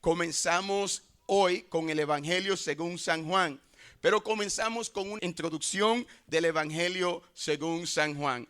Comenzamos hoy con el Evangelio según San Juan, pero comenzamos con una introducción del Evangelio según San Juan.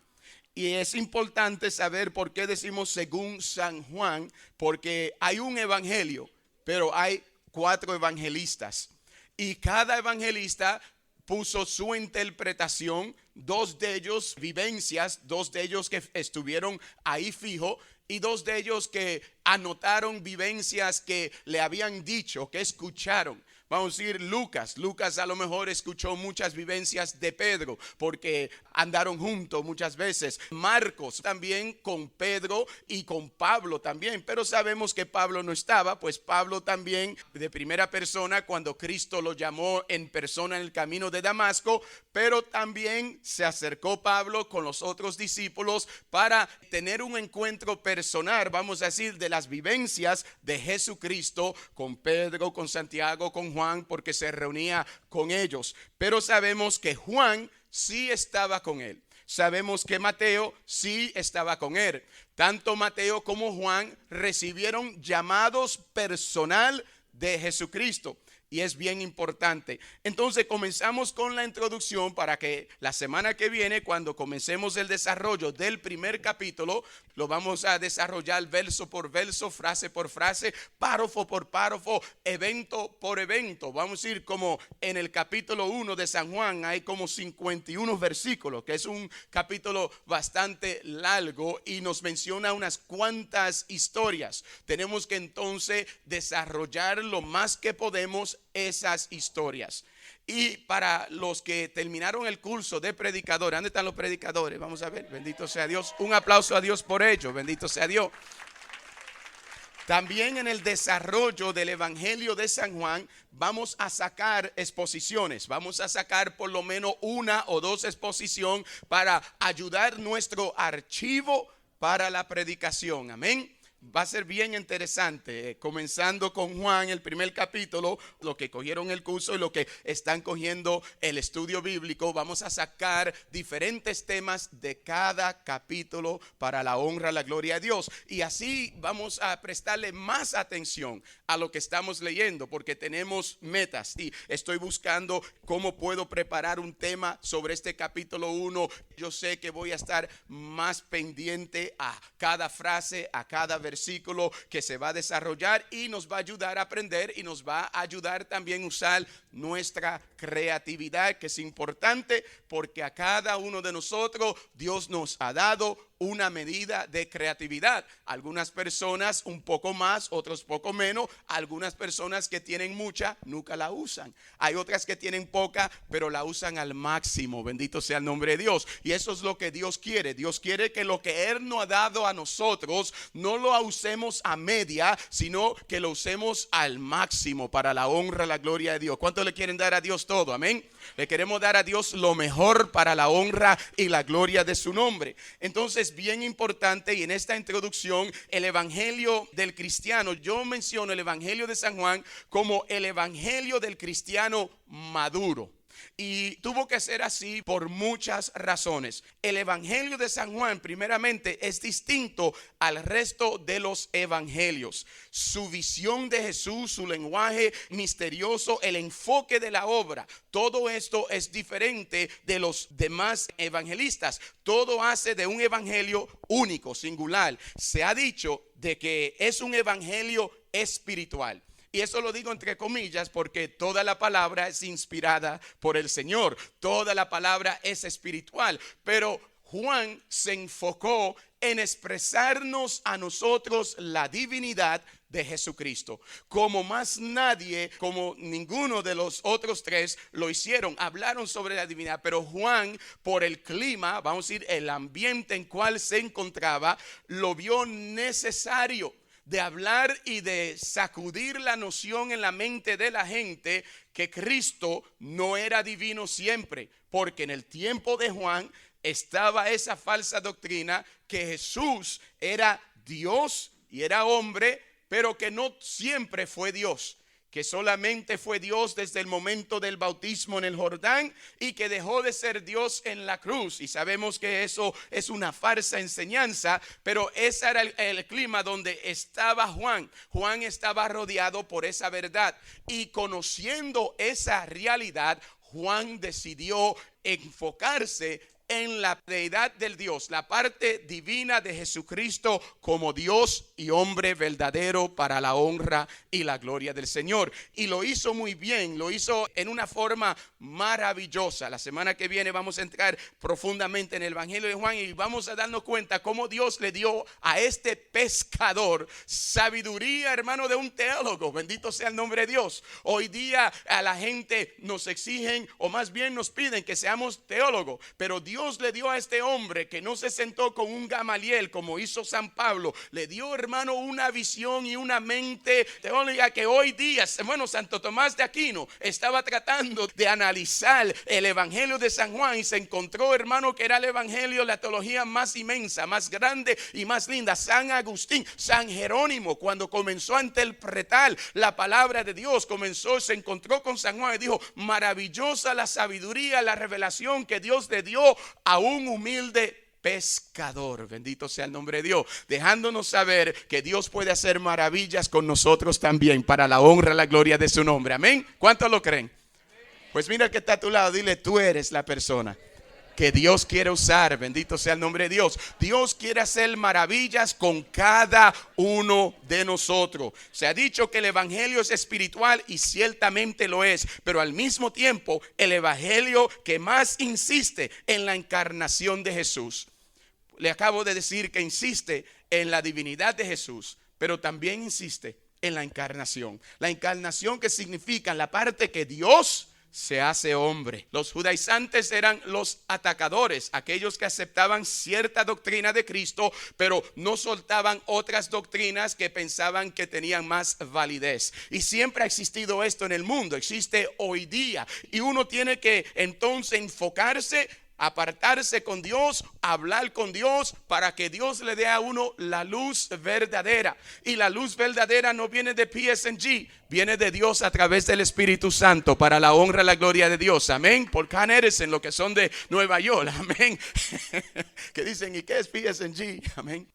Y es importante saber por qué decimos según San Juan, porque hay un evangelio, pero hay 4 evangelistas. Y cada evangelista puso su interpretación, 2 de ellos vivencias, 2 de ellos que estuvieron ahí fijo y 2 de ellos que anotaron vivencias que le habían dicho, que escucharon. Vamos a decir Lucas a lo mejor escuchó muchas vivencias de Pedro porque andaron juntos muchas veces. Marcos también con Pedro y con Pablo también, pero sabemos que Pablo no estaba, pues Pablo también de primera persona cuando Cristo lo llamó en persona en el camino de Damasco, pero también se acercó Pablo con los otros discípulos para tener un encuentro personal, vamos a decir, de las vivencias de Jesucristo con Pedro, con Santiago, con Juan, porque se reunía con ellos. Pero sabemos que Juan sí estaba con él. Sabemos que Mateo sí estaba con él. Tanto Mateo como Juan recibieron llamados personal de Jesucristo. Y es bien importante. Entonces comenzamos con la introducción para que la semana que viene, cuando comencemos el desarrollo del primer capítulo, lo vamos a desarrollar verso por verso, frase por frase, párrafo por párrafo, evento por evento. Vamos a ir como en el capítulo 1 de San Juan, hay como 51 versículos, que es un capítulo bastante largo y nos menciona unas cuantas historias. Tenemos que entonces desarrollar lo más que podemos esas historias. Y para los que terminaron el curso de predicadores, ¿dónde están los predicadores? Vamos a ver, bendito sea Dios. Un aplauso a Dios por ello, bendito sea Dios. También en el desarrollo del Evangelio de San Juan vamos a sacar exposiciones, vamos a sacar por lo menos 1 o 2 exposiciones para ayudar nuestro archivo para la predicación, amén. Va a ser bien interesante, comenzando con Juan, el primer capítulo, lo que cogieron el curso y lo que están cogiendo el estudio bíblico. Vamos a sacar diferentes temas de cada capítulo para la honra, la gloria de Dios. Y así vamos a prestarle más atención a lo que estamos leyendo, porque tenemos metas. Y estoy buscando cómo puedo preparar un tema sobre este capítulo 1. Yo sé que voy a estar más pendiente a cada frase, a cada versículo que se va a desarrollar y nos va a ayudar a aprender y nos va a ayudar también a usar nuestra creatividad, que es importante porque a cada uno de nosotros Dios nos ha dado una medida de creatividad. Algunas personas un poco más, otros poco menos. Algunas personas que tienen mucha nunca la usan. Hay otras que tienen poca, pero la usan al máximo. Bendito sea el nombre de Dios. Y eso es lo que Dios quiere. Dios quiere que lo que Él nos ha dado a nosotros no lo usemos a media, sino que lo usemos al máximo para la honra, la gloria de Dios. ¿Cuánto le quieren dar a Dios todo? Amén. Le queremos dar a Dios lo mejor para la honra y la gloria de su nombre. Entonces, bien importante, y en esta introducción, el evangelio del cristiano, yo menciono el evangelio de San Juan como el evangelio del cristiano maduro. Y tuvo que ser así por muchas razones. El evangelio de San Juan primeramente es distinto al resto de los evangelios. Su visión de Jesús, su lenguaje misterioso, el enfoque de la obra, todo esto es diferente de los demás evangelistas. Todo hace de un evangelio único, singular. Se ha dicho de que es un evangelio espiritual. Y eso lo digo entre comillas porque toda la palabra es inspirada por el Señor. Toda la palabra es espiritual. Pero Juan se enfocó en expresarnos a nosotros la divinidad de Jesucristo. Como más nadie, como ninguno de los otros 3 lo hicieron, hablaron sobre la divinidad. Pero Juan, por el clima, vamos a decir, el ambiente en cual se encontraba, lo vio necesario de hablar y de sacudir la noción en la mente de la gente que Cristo no era divino siempre, porque en el tiempo de Juan estaba esa falsa doctrina que Jesús era Dios y era hombre, pero que no siempre fue Dios, que solamente fue Dios desde el momento del bautismo en el Jordán y que dejó de ser Dios en la cruz. Y sabemos que eso es una falsa enseñanza, pero ese era el clima donde estaba Juan. Juan estaba rodeado por esa verdad, y conociendo esa realidad, Juan decidió enfocarse en la deidad del Dios, la parte divina de Jesucristo como Dios y hombre verdadero para la honra y la gloria del Señor. Y lo hizo muy bien, lo hizo en una forma maravillosa. La semana que viene vamos a entrar profundamente en el Evangelio de Juan y vamos a darnos cuenta cómo Dios le dio a este pescador sabiduría, hermano, de un teólogo. Bendito sea el nombre de Dios. Hoy día a la gente nos exigen, o más bien nos piden, que seamos teólogos, pero Dios le dio a este hombre, que no se sentó con un Gamaliel como hizo San Pablo, le dio, hermano, una visión y una mente teológica que hoy día, bueno, Santo Tomás de Aquino estaba tratando de analizar el Evangelio de San Juan y se encontró, hermano, que era el Evangelio, la teología más inmensa, más grande y más linda. San Agustín, San Jerónimo, cuando comenzó a interpretar la palabra de Dios, se encontró con San Juan y dijo: maravillosa la sabiduría, la revelación que Dios le dio a un humilde pescador. Bendito sea el nombre de Dios, dejándonos saber que Dios puede hacer maravillas con nosotros también, para la honra y la gloria de su nombre. Amén. ¿Cuántos lo creen? Pues mira el que está a tu lado, dile: tú eres la persona que Dios quiere usar. Bendito sea el nombre de Dios. Dios quiere hacer maravillas con cada uno de nosotros. Se ha dicho que el evangelio es espiritual, y ciertamente lo es, pero al mismo tiempo el evangelio que más insiste en la encarnación de Jesús. Le acabo de decir que insiste en la divinidad de Jesús, pero también insiste en la encarnación. La encarnación, que significa la parte que Dios se hace hombre. Los judaizantes eran los atacadores, aquellos que aceptaban cierta doctrina de Cristo, pero no soltaban otras doctrinas que pensaban que tenían más validez. Y siempre ha existido esto en el mundo, existe hoy día, y uno tiene que entonces enfocarse, apartarse con Dios, hablar con Dios, para que Dios le dé a uno la luz verdadera. Y la luz verdadera no viene de PSG, viene de Dios a través del Espíritu Santo, para la honra y la gloria de Dios. Amén. Por Can Edison, lo que son de Nueva York. Amén. Que dicen: ¿y qué es PSG? Amén.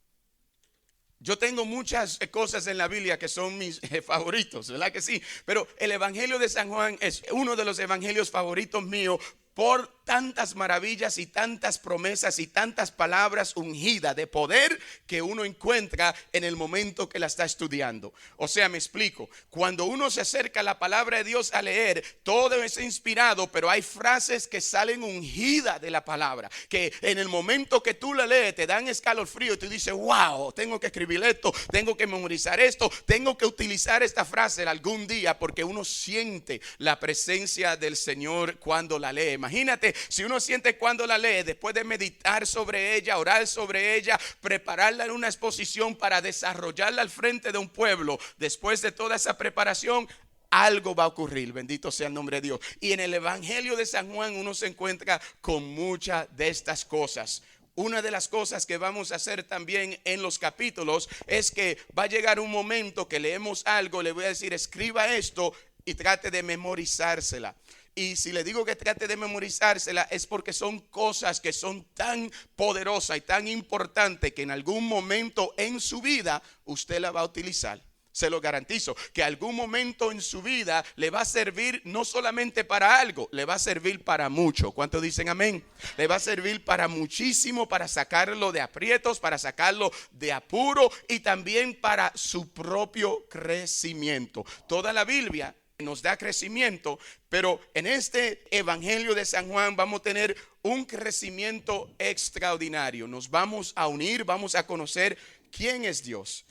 Yo tengo muchas cosas en la Biblia que son mis favoritos, ¿verdad que sí? Pero el Evangelio de San Juan es uno de los evangelios favoritos míos, por tantas maravillas y tantas promesas y tantas palabras ungidas de poder que uno encuentra en el momento que la está estudiando. O sea, me explico. Cuando uno se acerca a la palabra de Dios a leer, todo es inspirado, pero hay frases que salen ungidas de la palabra, que en el momento que tú la lees te dan escalofrío y tú dices: wow, tengo que escribir esto, tengo que memorizar esto, tengo que utilizar esta frase algún día, porque uno siente la presencia del Señor cuando la lee. Imagínate si uno siente cuando la lee, después de meditar sobre ella, orar sobre ella, prepararla en una exposición para desarrollarla al frente de un pueblo. Después de toda esa preparación, algo va a ocurrir. Bendito sea el nombre de Dios. Y en el Evangelio de San Juan uno se encuentra con muchas de estas cosas. Una de las cosas que vamos a hacer también en los capítulos es que va a llegar un momento que leemos algo, le voy a decir: escriba esto y trate de memorizársela. Y si le digo que trate de memorizársela, es porque son cosas que son tan poderosas y tan importantes que en algún momento en su vida usted la va a utilizar. Se lo garantizo, que algún momento en su vida le va a servir no solamente para algo, le va a servir para mucho. ¿Cuántos dicen amén? Le va a servir para muchísimo, para sacarlo de aprietos, para sacarlo de apuro, y también para su propio crecimiento. Toda la Biblia nos da crecimiento, pero en este Evangelio de San Juan vamos a tener un crecimiento extraordinario. Nos vamos a unir, vamos a conocer quién es Dios,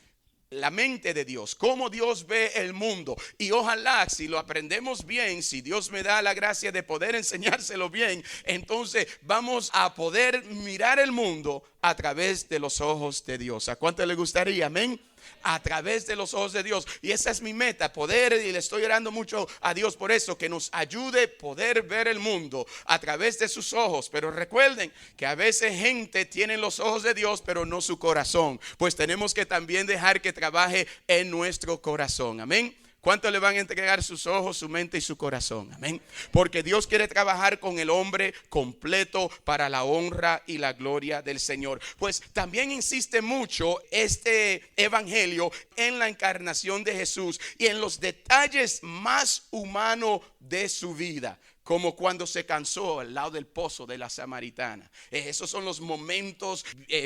la mente de Dios, cómo Dios ve el mundo. Y ojalá, si lo aprendemos bien, si Dios me da la gracia de poder enseñárselo bien, entonces vamos a poder mirar el mundo a través de los ojos de Dios. ¿A cuánto le gustaría? Amén. A través de los ojos de Dios. Y esa es mi meta, poder, y le estoy orando mucho a Dios por eso, que nos ayude a poder ver el mundo a través de sus ojos. Pero recuerden que a veces gente tiene los ojos de Dios, pero no su corazón. Pues tenemos que también dejar que trabaje en nuestro corazón. Amén. ¿Cuánto le van a entregar sus ojos, su mente y su corazón? Amén. Porque Dios quiere trabajar con el hombre completo para la honra y la gloria del Señor. Pues también insiste mucho este evangelio en la encarnación de Jesús y en los detalles más humanos de su vida. Como cuando se cansó al lado del pozo de la samaritana. Esos son los momentos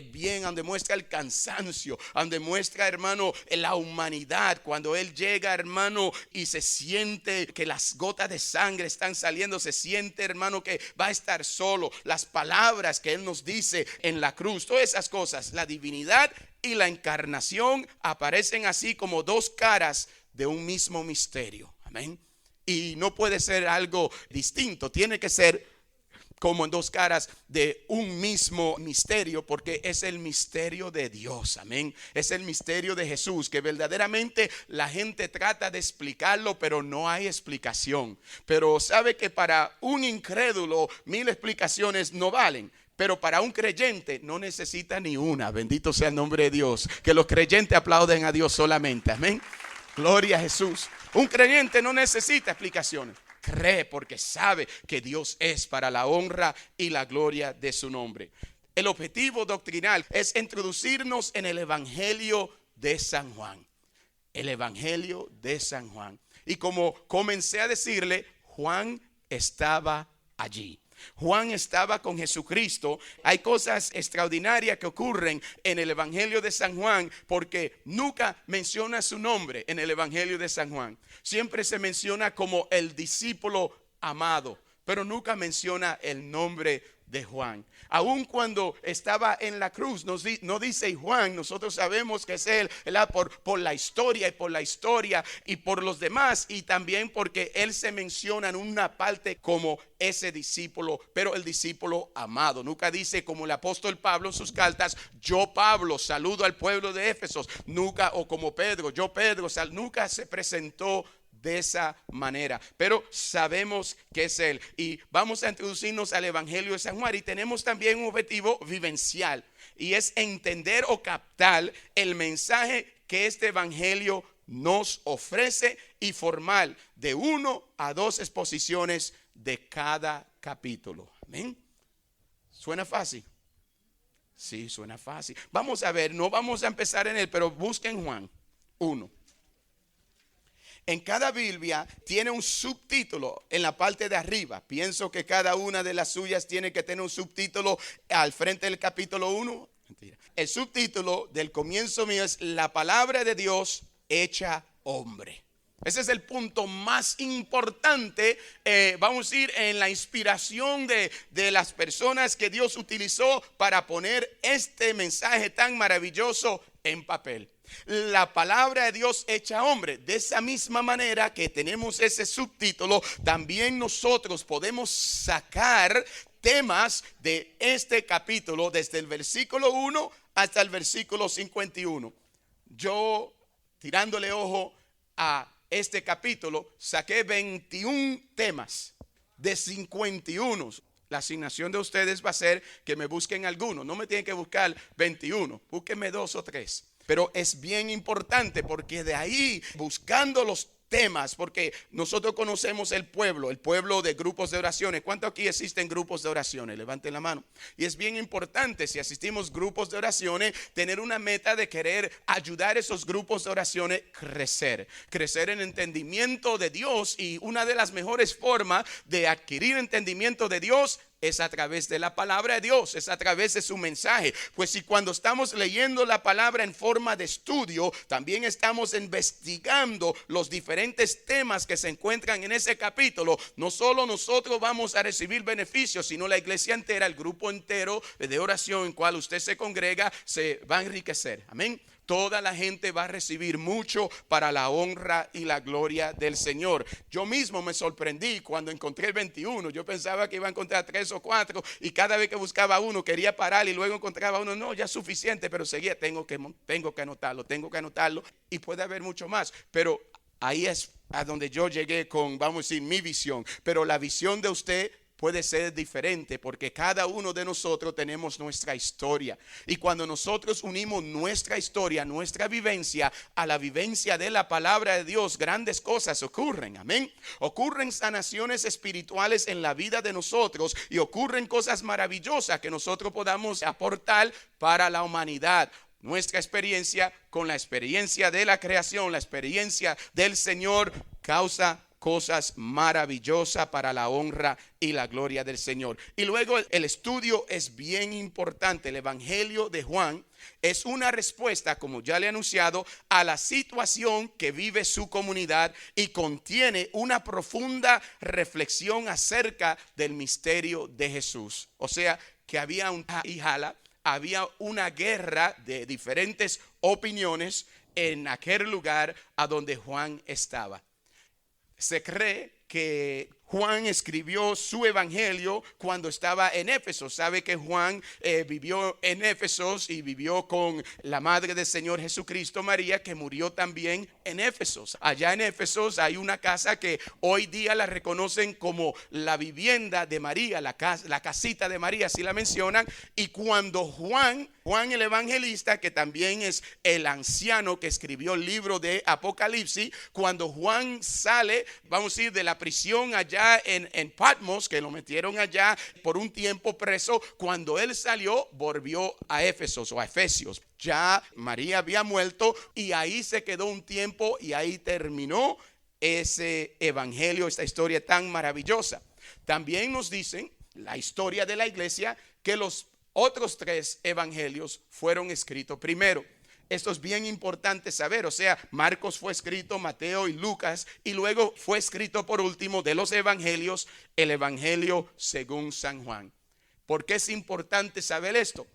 bien donde muestra el cansancio, donde muestra, hermano, la humanidad. Cuando él llega, hermano, y se siente que las gotas de sangre están saliendo, se siente, hermano, que va a estar solo. Las palabras que él nos dice en la cruz, todas esas cosas, la divinidad y la encarnación aparecen así como dos caras de un mismo misterio. Amén. Y no puede ser algo distinto, tiene que ser como en dos caras de un mismo misterio, porque es el misterio de Dios, amén. Es el misterio de Jesús, que verdaderamente la gente trata de explicarlo, pero no hay explicación. Pero sabe que para un incrédulo 1000 explicaciones no valen. Pero para un creyente no necesita ni una. Bendito sea el nombre de Dios. Que los creyentes aplauden a Dios solamente, amén. Gloria a Jesús. Un creyente no necesita explicaciones. Cree porque sabe que Dios es para la honra y la gloria de su nombre. El objetivo doctrinal es introducirnos en el Evangelio de San Juan. El Evangelio de San Juan. Y como comencé a decirle, Juan estaba allí. Juan estaba con Jesucristo. Hay cosas extraordinarias que ocurren en el Evangelio de San Juan, porque nunca menciona su nombre en el Evangelio de San Juan. Siempre se menciona como el discípulo amado, pero nunca menciona el nombre de Juan. Aun cuando estaba en la cruz, no dice Juan. Nosotros sabemos que es él, por la historia y por los demás, y también porque él se menciona en una parte como ese discípulo, pero el discípulo amado. Nunca dice como el apóstol Pablo en sus cartas, yo Pablo saludo al pueblo de Éfeso. Nunca, o como Pedro, yo Pedro, nunca se presentó de esa manera, pero sabemos que es él. Y vamos a introducirnos al Evangelio de San Juan, y tenemos también un objetivo vivencial, y es entender o captar el mensaje que este Evangelio nos ofrece y formar de 1 a 2 exposiciones de cada capítulo. Amén. ¿Suena fácil? Sí, suena fácil. Vamos a ver, no vamos a empezar en él, pero busquen Juan 1. En cada Biblia tiene un subtítulo en la parte de arriba. Pienso que cada una de las suyas tiene que tener un subtítulo al frente del capítulo 1. Mentira. El subtítulo del comienzo mío es la palabra de Dios hecha hombre. Ese es el punto más importante, vamos a ir en la inspiración de las personas que Dios utilizó para poner este mensaje tan maravilloso en papel. La palabra de Dios hecha hombre. De esa misma manera que tenemos ese subtítulo, también nosotros podemos sacar temas de este capítulo desde el versículo 1 hasta el versículo 51. Yo, tirándole ojo a este capítulo, saqué 21 temas de 51. La asignación de ustedes va a ser que me busquen algunos. No me tienen que buscar 21, búsquenme 2 o 3. Pero es bien importante, porque de ahí, buscando los temas, porque nosotros conocemos el pueblo de grupos de oraciones. ¿Cuántos aquí existen grupos de oraciones? Levanten la mano. Y es bien importante, si asistimos grupos de oraciones, tener una meta de querer ayudar a esos grupos de oraciones crecer en entendimiento de Dios. Y una de las mejores formas de adquirir entendimiento de Dios es a través de la palabra de Dios, es a través de su mensaje. Pues si cuando estamos leyendo la palabra en forma de estudio, también estamos investigando los diferentes temas que se encuentran en ese capítulo, no solo nosotros vamos a recibir beneficios, sino la iglesia entera, el grupo entero de oración en cual usted se congrega, se va a enriquecer. Amén. Toda la gente va a recibir mucho para la honra y la gloria del Señor. Yo mismo me sorprendí cuando encontré el 21. Yo pensaba que iba a encontrar 3 o 4, y cada vez que buscaba uno quería parar y luego encontraba uno. No, ya es suficiente, pero seguía, tengo que anotarlo, y puede haber mucho más. Pero ahí es a donde yo llegué con, vamos a decir, mi visión. Pero la visión de usted puede ser diferente porque cada uno de nosotros tenemos nuestra historia. Y cuando nosotros unimos nuestra historia, nuestra vivencia a la vivencia de la palabra de Dios, grandes cosas ocurren. Amén. Ocurren sanaciones espirituales en la vida de nosotros y ocurren cosas maravillosas que nosotros podamos aportar para la humanidad. Nuestra experiencia con la experiencia de la creación, la experiencia del Señor, causa cosas maravillosas para la honra y la gloria del Señor. Y luego el estudio es bien importante. El Evangelio de Juan es una respuesta, como ya le he anunciado, a la situación que vive su comunidad y contiene una profunda reflexión acerca del misterio de Jesús. O sea, que había un jala. Había una guerra de diferentes opiniones en aquel lugar a donde Juan estaba. Se cree que Juan escribió su evangelio cuando estaba en Éfeso. Sabe que Juan vivió en Éfeso y vivió con la madre del Señor Jesucristo, María, que murió también en Éfeso. Allá en Éfeso hay una casa que hoy día la reconocen como la vivienda de María, la casita de María, así la mencionan. Y cuando Juan el evangelista, que también es el anciano que escribió el libro de Apocalipsis, cuando Juan sale, vamos a decir, de la prisión allá en Patmos, que lo metieron allá por un tiempo preso, cuando él salió, volvió a Éfeso o a Efesios. Ya María había muerto y ahí se quedó un tiempo y ahí terminó ese evangelio, esta historia tan maravillosa. También nos dicen la historia de la iglesia que los otros 3 evangelios fueron escritos primero. Esto es bien importante saber. O sea, Marcos fue escrito, Mateo y Lucas, y luego fue escrito por último de los evangelios, el evangelio según San Juan. ¿Por qué es importante saber esto?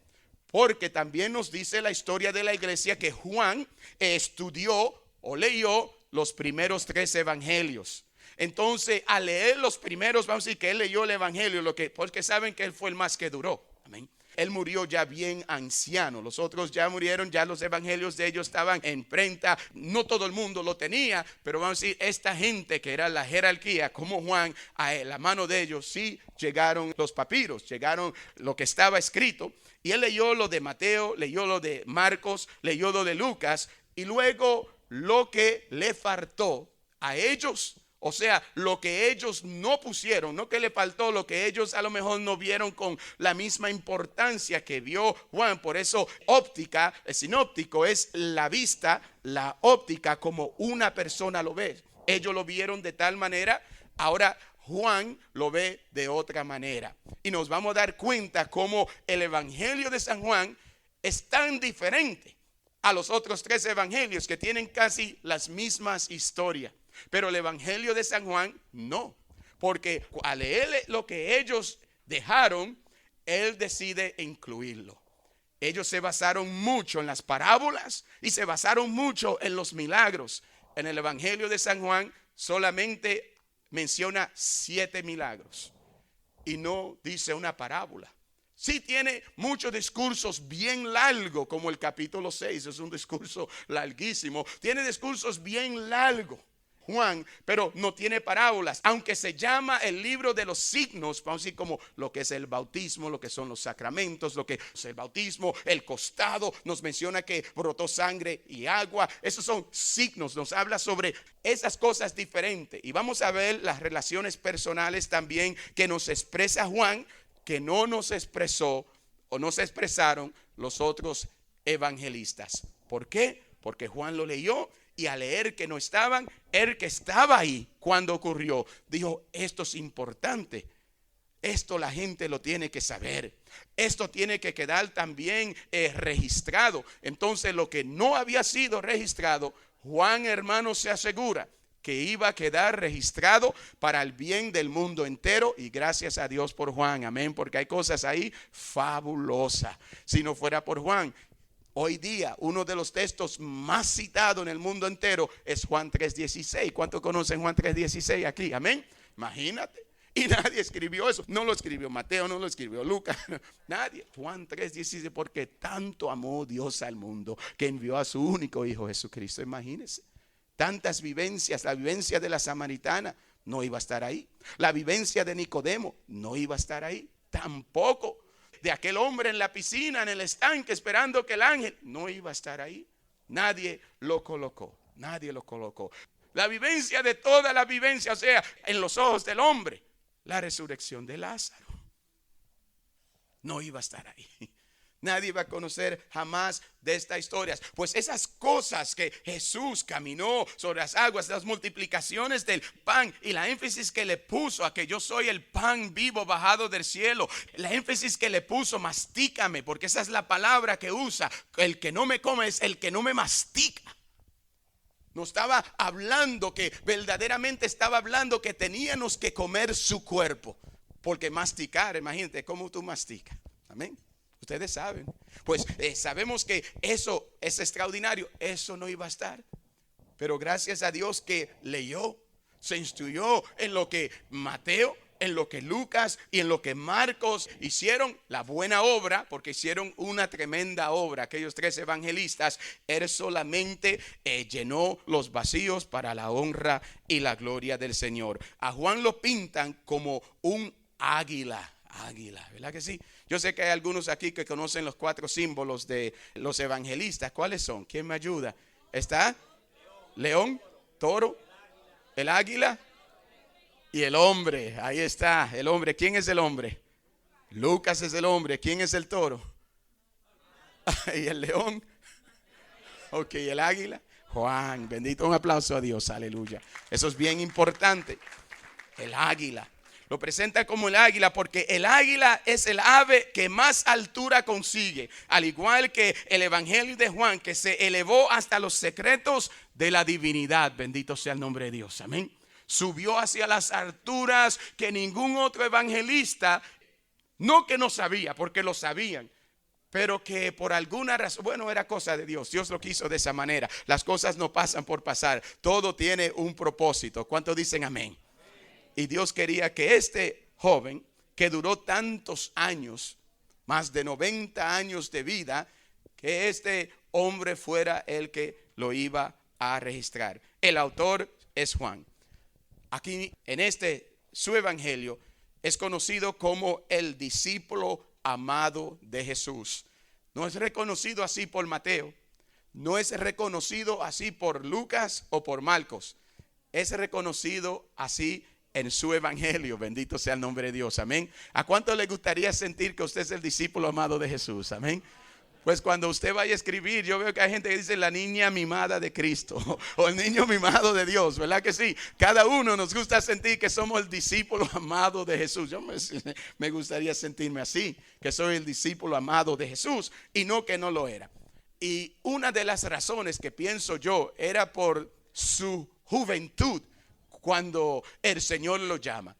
Porque también nos dice la historia de la iglesia que Juan estudió o leyó los primeros 3 evangelios. Entonces, al leer los primeros, vamos a decir que él leyó el evangelio, porque saben que él fue el más que duró. Amén. Él murió ya bien anciano. Los otros ya murieron, ya los evangelios de ellos estaban en prenta. No todo el mundo lo tenía, pero vamos a decir, esta gente que era la jerarquía, como Juan, a la mano de ellos sí llegaron los papiros, llegaron lo que estaba escrito. Y él leyó lo de Mateo, leyó lo de Marcos, leyó lo de Lucas, y luego lo que le faltó a ellos. O sea, lo que ellos no pusieron, no que le faltó, lo que ellos a lo mejor no vieron con la misma importancia que vio Juan. Por eso óptica, el sinóptico es la vista, la óptica como una persona lo ve. Ellos lo vieron de tal manera, ahora Juan lo ve de otra manera. Y nos vamos a dar cuenta cómo el evangelio de San Juan es tan diferente a los otros 3 evangelios que tienen casi las mismas historias. Pero el evangelio de San Juan no, porque al leer lo que ellos dejaron, él decide incluirlo. Ellos se basaron mucho en las parábolas y se basaron mucho en los milagros. En el evangelio de San Juan solamente menciona 7 milagros y no dice una parábola. Sí tiene muchos discursos bien largos, como el capítulo 6, es un discurso larguísimo. Tiene discursos bien largos Juan, pero no tiene parábolas. Aunque se llama el libro de los signos, vamos a decir como lo que es el bautismo, lo que son los sacramentos, lo que es el bautismo, el costado, nos menciona que brotó sangre y agua. Esos son signos, nos habla sobre esas cosas diferentes. Y vamos a ver las relaciones personales también que nos expresa Juan, que no nos expresó o no se expresaron los otros evangelistas. ¿Por qué? Porque Juan lo leyó. Y al leer que no estaban, el que estaba ahí cuando ocurrió, dijo, esto es importante. Esto la gente lo tiene que saber. Esto tiene que quedar también registrado. Entonces lo que no había sido registrado, Juan, hermano, se asegura que iba a quedar registrado para el bien del mundo entero. Y gracias a Dios por Juan, amén, porque hay cosas ahí fabulosas. Si no fuera por Juan, hoy día, uno de los textos más citados en el mundo entero es Juan 3:16. ¿Cuántos conocen Juan 3:16 aquí? Amén. Imagínate. Y nadie escribió eso. No lo escribió Mateo, no lo escribió Lucas. Nadie. Juan 3:16, porque tanto amó Dios al mundo que envió a su único Hijo Jesucristo. Imagínense. Tantas vivencias, la vivencia de la samaritana. no iba a estar ahí. La vivencia de Nicodemo no iba a estar ahí. Tampoco de aquel hombre en la piscina, en el estanque, esperando que el ángel, no iba a estar ahí. Nadie lo colocó. Nadie lo colocó. La vivencia de toda la vivencia, o sea, en los ojos del hombre, la resurrección de Lázaro, no iba a estar ahí. Nadie va a conocer jamás de estas historias. Pues esas cosas que Jesús caminó sobre las aguas, las multiplicaciones del pan y la énfasis que le puso a que yo soy el pan vivo bajado del cielo. La énfasis que le puso, mastícame, porque esa es la palabra que usa. El que no me come es el que no me mastica. No estaba hablando que verdaderamente estaba hablando que teníamos que comer su cuerpo. Porque masticar, imagínate cómo tú masticas. Amén. Ustedes saben. Pues sabemos que eso es extraordinario. Eso no iba a estar. Pero gracias a Dios que leyó, se instruyó en lo que Mateo, en lo que Lucas y en lo que Marcos hicieron la buena obra, porque hicieron una tremenda obra. Aquellos 3 evangelistas, él solamente llenó los vacíos para la honra y la gloria del Señor. A Juan lo pintan como un águila. Águila, ¿verdad que sí? Yo sé que hay algunos aquí que conocen los 4 símbolos de los evangelistas. ¿Cuáles son? ¿Quién me ayuda? ¿Está? León, toro, el águila y el hombre. Ahí está, el hombre. ¿Quién es el hombre? Lucas es el hombre. ¿Quién es el toro? Y el león. Ok, el águila. Juan, bendito, un aplauso a Dios, aleluya. Eso es bien importante. El águila. Lo presenta como el águila porque el águila es el ave que más altura consigue. Al igual que el evangelio de Juan, que se elevó hasta los secretos de la divinidad. Bendito sea el nombre de Dios. Amén. Subió hacia las alturas que ningún otro evangelista, no que no sabía, porque lo sabían, pero que por alguna razón, bueno, era cosa de Dios. Dios lo quiso de esa manera. Las cosas no pasan por pasar. Todo tiene un propósito. ¿Cuántos dicen amén? Y Dios quería que este joven, que duró tantos años, más de 90 años de vida, que este hombre fuera el que lo iba a registrar. El autor es Juan. Aquí en su evangelio es conocido como el discípulo amado de Jesús. No es reconocido así por Mateo, no es reconocido así por Lucas o por Marcos. Es reconocido así en su evangelio. Bendito sea el nombre de Dios. Amén. ¿A cuánto le gustaría sentir que usted es el discípulo amado de Jesús? Amén. Pues cuando usted vaya a escribir, yo veo que hay gente que dice la niña mimada de Cristo o el niño mimado de Dios, ¿verdad que sí? Cada uno nos gusta sentir que somos el discípulo amado de Jesús. Yo me gustaría sentirme así, que soy el discípulo amado de Jesús y no que no lo era. Y una de las razones que pienso yo era por su juventud cuando el Señor lo llama.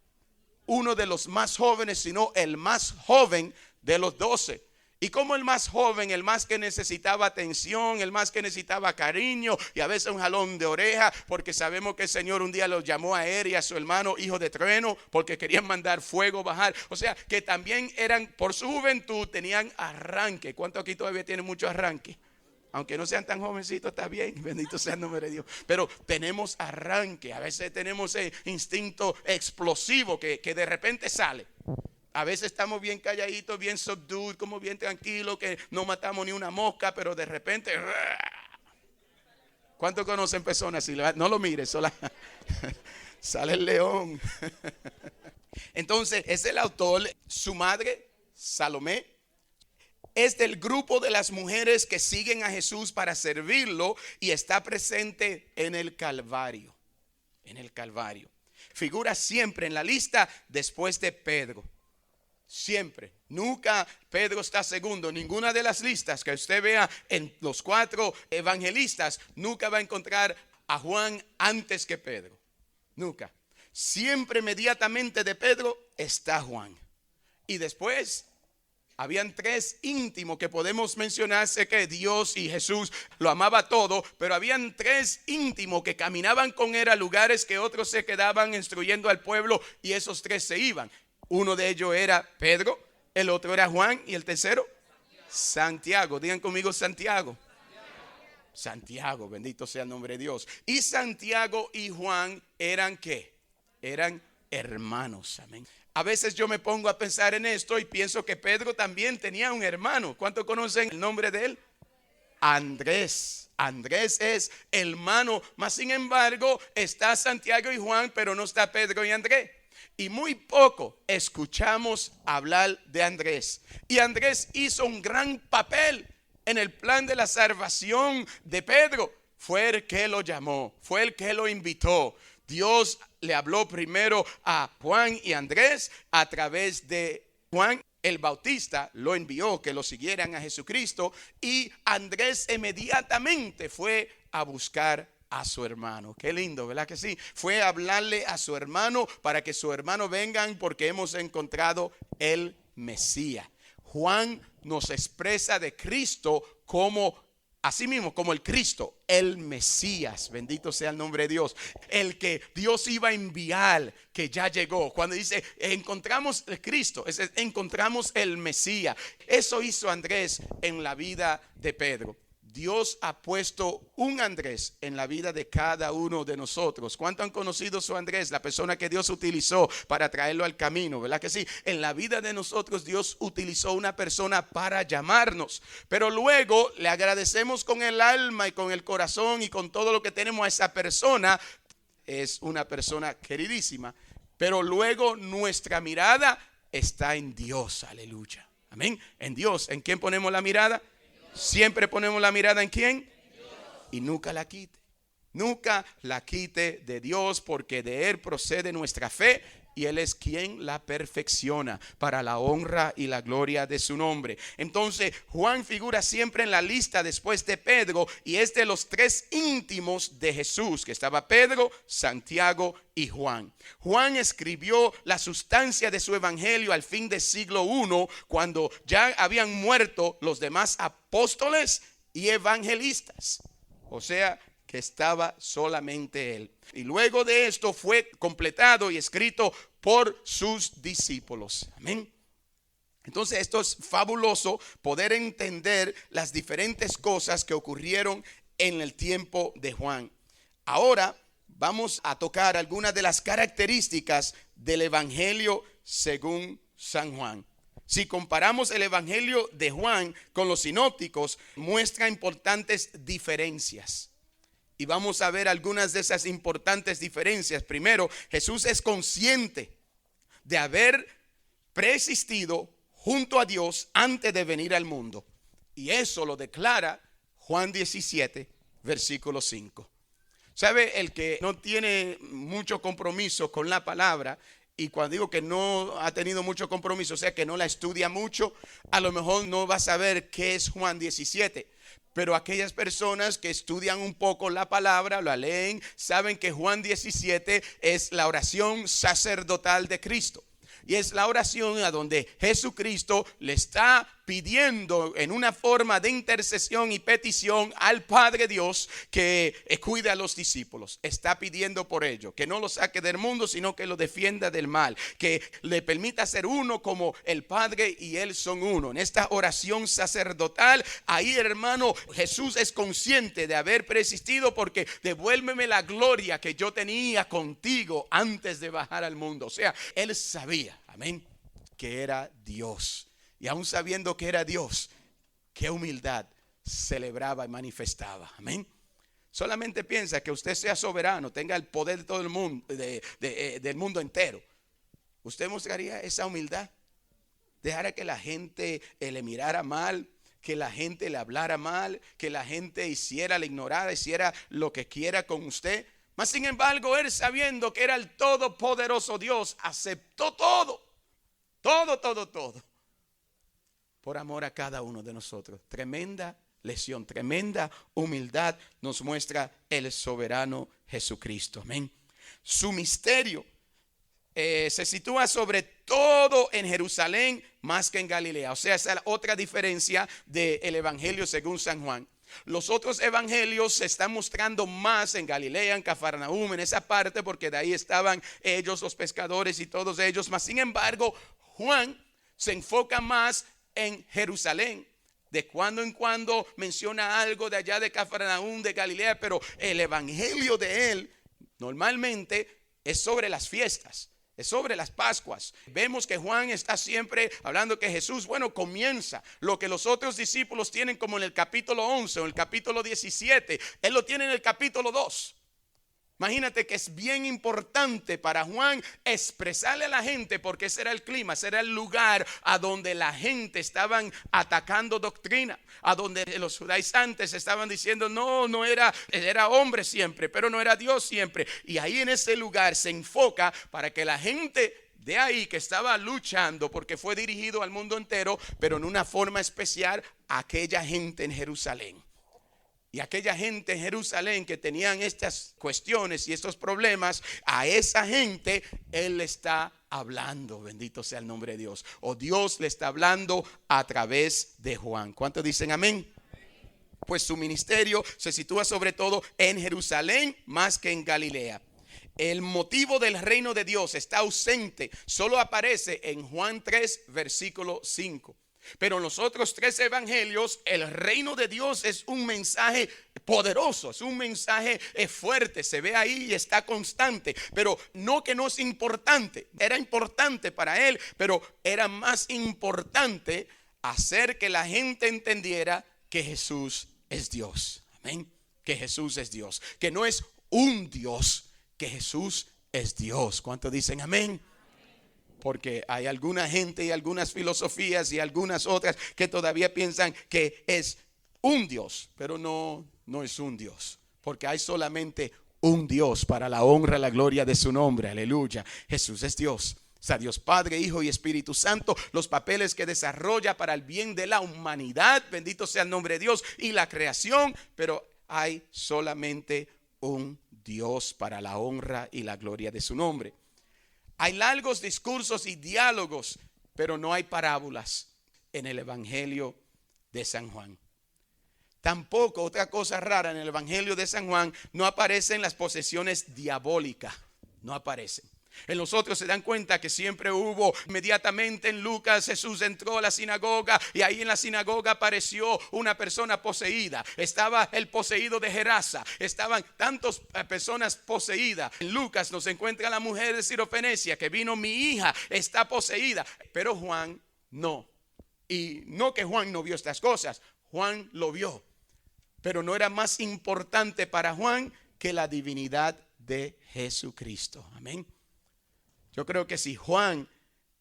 Uno de los más jóvenes, sino el más joven de los 12. Y como el más joven, el más que necesitaba atención, el más que necesitaba cariño y a veces un jalón de oreja, porque sabemos que el Señor un día los llamó a él y a su hermano hijo de trueno, porque querían mandar fuego bajar. O sea, que también eran, por su juventud, tenían arranque. ¿Cuántos aquí todavía tienen mucho arranque? Aunque no sean tan jovencitos, está bien, bendito sea el nombre de Dios. Pero tenemos arranque, a veces tenemos ese instinto explosivo que de repente sale. A veces estamos bien calladitos, bien subdued, como bien tranquilos, que no matamos ni una mosca, pero de repente... ¿Cuántos conocen personas así? No lo mires, solo sale el león. Entonces, es el autor, su madre, Salomé, es del grupo de las mujeres que siguen a Jesús para servirlo y está presente en el Calvario. En el Calvario. Figura siempre en la lista después de Pedro. Siempre. Nunca Pedro está segundo. Ninguna de las listas que usted vea en los 4 evangelistas, nunca va a encontrar a Juan antes que Pedro. Nunca. Siempre inmediatamente de Pedro está Juan. Y después habían 3 íntimos que podemos mencionar. Sé que Dios y Jesús lo amaba todo, pero habían 3 íntimos que caminaban con él a lugares que otros se quedaban instruyendo al pueblo y esos 3 se iban. Uno de ellos era Pedro, el otro era Juan y el tercero Santiago. Digan conmigo Santiago. Santiago, bendito sea el nombre de Dios. Y Santiago y Juan eran ¿qué? Eran hermanos. Amén. A veces yo me pongo a pensar en esto y pienso que Pedro también tenía un hermano. ¿Cuántos conocen el nombre de él? Andrés. Andrés es hermano, mas sin embargo está Santiago y Juan, pero no está Pedro y Andrés. Y muy poco escuchamos hablar de Andrés. Y Andrés hizo un gran papel en el plan de la salvación de Pedro. Fue el que lo llamó, fue el que lo invitó. Dios le habló primero a Juan y Andrés a través de Juan el Bautista, lo envió que lo siguieran a Jesucristo, y Andrés inmediatamente fue a buscar a su hermano. Qué lindo, ¿verdad que sí? Fue a hablarle a su hermano para que su hermano vengan porque hemos encontrado el Mesías. Juan nos expresa de Cristo como así mismo, como el Cristo, el Mesías, bendito sea el nombre de Dios, el que Dios iba a enviar, que ya llegó. Cuando dice, encontramos el Cristo, encontramos el Mesías. Eso hizo Andrés en la vida de Pedro. Dios ha puesto un Andrés en la vida de cada uno de nosotros. ¿Cuánto han conocido su Andrés? La persona que Dios utilizó para traerlo al camino, ¿verdad que sí? En la vida de nosotros Dios utilizó una persona para llamarnos. Pero luego le agradecemos con el alma y con el corazón y con todo lo que tenemos a esa persona. Es una persona queridísima. Pero luego nuestra mirada está en Dios. Aleluya. Amén. En Dios. ¿En quién ponemos la mirada? Siempre ponemos la mirada en quién. Y nunca la quite. Nunca la quite de Dios, porque de Él procede nuestra fe y Él es quien la perfecciona para la honra y la gloria de su nombre. Entonces Juan figura siempre en la lista después de Pedro y es de los tres íntimos de Jesús, que estaba Pedro, Santiago y Juan. Juan escribió la sustancia de su evangelio al fin del siglo I, cuando ya habían muerto los demás apóstoles y evangelistas. O sea, que estaba solamente él. Y luego de esto fue completado y escrito por sus discípulos. Amén. Entonces esto es fabuloso, poder entender las diferentes cosas que ocurrieron en el tiempo de Juan. Ahora vamos a tocar algunas de las características del evangelio según San Juan. Si comparamos el evangelio de Juan con los sinópticos, muestra importantes diferencias. Y vamos a ver algunas de esas importantes diferencias. Primero, Jesús es consciente de haber preexistido junto a Dios antes de venir al mundo. Y eso lo declara Juan 17, versículo 5. ¿Sabe? El que no tiene mucho compromiso con la palabra, y cuando digo que no ha tenido mucho compromiso, o sea que no la estudia mucho, a lo mejor no va a saber qué es Juan 17. Pero aquellas personas que estudian un poco la palabra, la leen, saben que Juan 17 es la oración sacerdotal de Cristo. Y es la oración a donde Jesucristo le está pidiendo en una forma de intercesión y petición al Padre Dios que cuide a los discípulos. Está pidiendo por ello, que no lo saque del mundo, sino que lo defienda del mal, que le permita ser uno como el Padre y Él son uno. En esta oración sacerdotal, ahí, hermano, Jesús es consciente de haber persistido, porque devuélveme la gloria que yo tenía contigo antes de bajar al mundo. O sea, Él sabía, amén, que era Dios. Y aún sabiendo que era Dios, qué humildad celebraba y manifestaba. Amén. Solamente piensa que usted sea soberano, tenga el poder de todo el mundo, del mundo entero. ¿Usted mostraría esa humildad? ¿Dejara que la gente le mirara mal, que la gente le hablara mal, que la gente le ignorara, hiciera lo que quiera con usted? Mas sin embargo, él, sabiendo que era el todopoderoso Dios, aceptó todo. Por amor a cada uno de nosotros. Tremenda lección, tremenda humildad nos muestra el soberano Jesucristo. Amén. Su misterio se sitúa sobre todo en Jerusalén más que en Galilea. O sea, esa es la otra diferencia del evangelio según San Juan. Los otros evangelios se están mostrando más en Galilea, en Cafarnaúm, en esa parte, porque de ahí estaban ellos, los pescadores y todos ellos. Mas sin embargo, Juan se enfoca más en Jerusalén. De cuando en cuando menciona algo de allá de Cafarnaúm, de Galilea, pero el evangelio de él normalmente es sobre las fiestas. Es sobre las Pascuas. Vemos que Juan está siempre hablando que Jesús, comienza lo que los otros discípulos tienen como en el capítulo 11 o el capítulo 17. Él lo tiene en el capítulo 2. Imagínate que es bien importante para Juan expresarle a la gente, porque ese era el clima, ese era el lugar a donde la gente estaban atacando doctrina, a donde los judaizantes estaban diciendo no era hombre siempre, pero no era Dios siempre. Y ahí en ese lugar se enfoca para que la gente de ahí que estaba luchando, porque fue dirigido al mundo entero, pero en una forma especial a aquella gente en Jerusalén. Y aquella gente en Jerusalén que tenían estas cuestiones y estos problemas, a esa gente Él le está hablando, bendito sea el nombre de Dios. O Dios le está hablando a través de Juan. ¿Cuántos dicen amén? Pues su ministerio se sitúa sobre todo en Jerusalén más que en Galilea. El motivo del reino de Dios está ausente, solo aparece en Juan 3, versículo 5. Pero en los otros 3 evangelios, el reino de Dios es un mensaje poderoso, es un mensaje fuerte, se ve ahí y está constante. Pero no que no es importante, era importante para él, pero era más importante hacer que la gente entendiera que Jesús es Dios. Amén. Que Jesús es Dios, que no es un Dios, que Jesús es Dios. ¿Cuántos dicen amén? Porque hay alguna gente y algunas filosofías y algunas otras que todavía piensan que es un Dios, pero no es un Dios, porque hay solamente un Dios para la honra, la gloria de su nombre. Aleluya. Jesús es Dios. O sea, Dios Padre, Hijo y Espíritu Santo, los papeles que desarrolla para el bien de la humanidad, bendito sea el nombre de Dios, y la creación, pero hay solamente un Dios para la honra y la gloria de su nombre. Hay largos discursos y diálogos, pero no hay parábolas en el Evangelio de San Juan. Tampoco, otra cosa rara, en el Evangelio de San Juan no aparecen las posesiones diabólicas, no aparecen. En los otros se dan cuenta que siempre hubo, inmediatamente en Lucas Jesús entró a la sinagoga y ahí en la sinagoga apareció una persona poseída. Estaba el poseído de Gerasa, estaban tantas personas poseídas. En Lucas nos encuentra la mujer de Sirofenicia que vino: mi hija está poseída. Pero Juan no. Y no que Juan no vio estas cosas, Juan lo vio. Pero no era más importante para Juan que la divinidad de Jesucristo. Amén. Yo creo que si Juan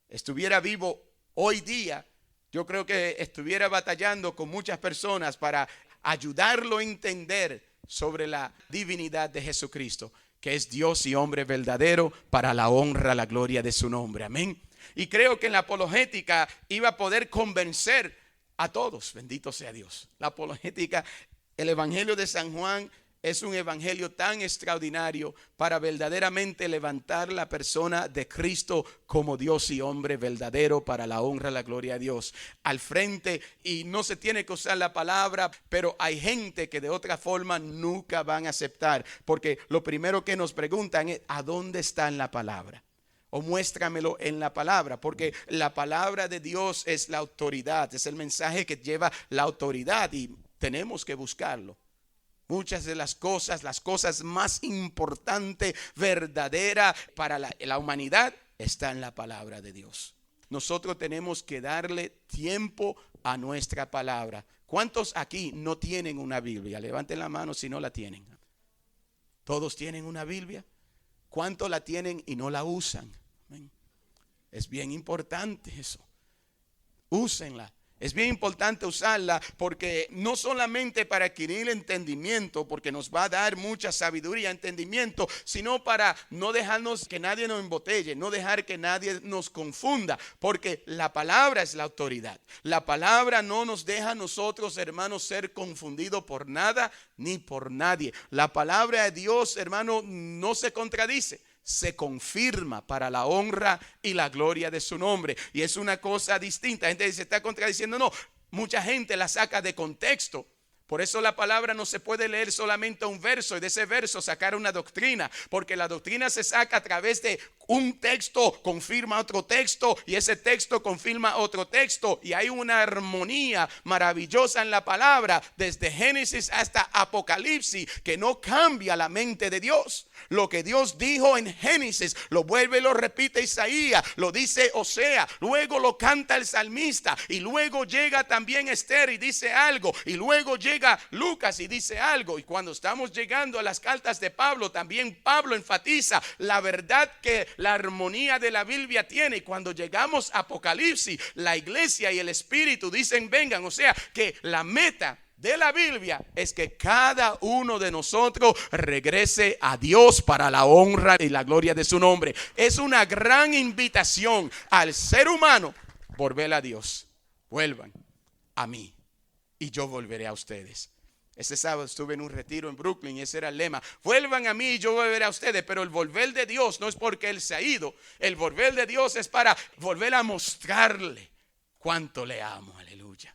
estuviera vivo hoy día, yo creo que estuviera batallando con muchas personas para ayudarlo a entender sobre la divinidad de Jesucristo, que es Dios y hombre verdadero para la honra, la gloria de su nombre. Amén. Y creo que en la apologética iba a poder convencer a todos. Bendito sea Dios. La apologética, el Evangelio de San Juan, es un evangelio tan extraordinario para verdaderamente levantar la persona de Cristo como Dios y hombre verdadero para la honra, la gloria de Dios al frente. Y no se tiene que usar la palabra, pero hay gente que de otra forma nunca van a aceptar, porque lo primero que nos preguntan es: ¿a dónde está en la palabra? O muéstramelo en la palabra, porque la palabra de Dios es la autoridad, es el mensaje que lleva la autoridad y tenemos que buscarlo. Muchas de las cosas más importantes, verdaderas para la humanidad, está en la palabra de Dios. Nosotros tenemos que darle tiempo a nuestra palabra. ¿Cuántos aquí no tienen una Biblia? Levanten la mano si no la tienen. ¿Todos tienen una Biblia? ¿Cuántos la tienen y no la usan? Amén. Es bien importante eso. Úsenla. Es bien importante usarla, porque no solamente para adquirir entendimiento, porque nos va a dar mucha sabiduría, entendimiento, sino para no dejarnos que nadie nos embotelle, no dejar que nadie nos confunda, porque la palabra es la autoridad. La palabra no nos deja a nosotros, hermanos, ser confundidos por nada ni por nadie. La palabra de Dios, hermano, no se contradice. Se confirma para la honra y la gloria de su nombre. Y es una cosa distinta. La gente se está contradiciendo. No, mucha gente la saca de contexto. Por eso la palabra no se puede leer solamente un verso y de ese verso sacar una doctrina, porque la doctrina se saca a través de un texto confirma otro texto y ese texto confirma otro texto y hay una armonía maravillosa en la palabra desde Génesis hasta Apocalipsis que no cambia la mente de Dios. Lo que Dios dijo en Génesis lo vuelve y lo repite Isaías, lo dice Osea, luego lo canta el salmista y luego llega también Esther y dice algo y luego llega Lucas y dice algo. Y cuando estamos llegando a las cartas de Pablo, también Pablo enfatiza la verdad que la armonía de la Biblia tiene. Y cuando llegamos a Apocalipsis, la iglesia y el Espíritu dicen vengan, o sea que la meta de la Biblia es que cada uno de nosotros regrese a Dios para la honra y la gloria de su nombre. Es una gran invitación al ser humano: volver a Dios, vuelvan a mí y yo volveré a ustedes. Este sábado estuve en un retiro en Brooklyn y ese era el lema: vuelvan a mí y yo volveré a ustedes. Pero el volver de Dios no es porque Él se ha ido. El volver de Dios es para volver a mostrarle cuánto le amo. Aleluya.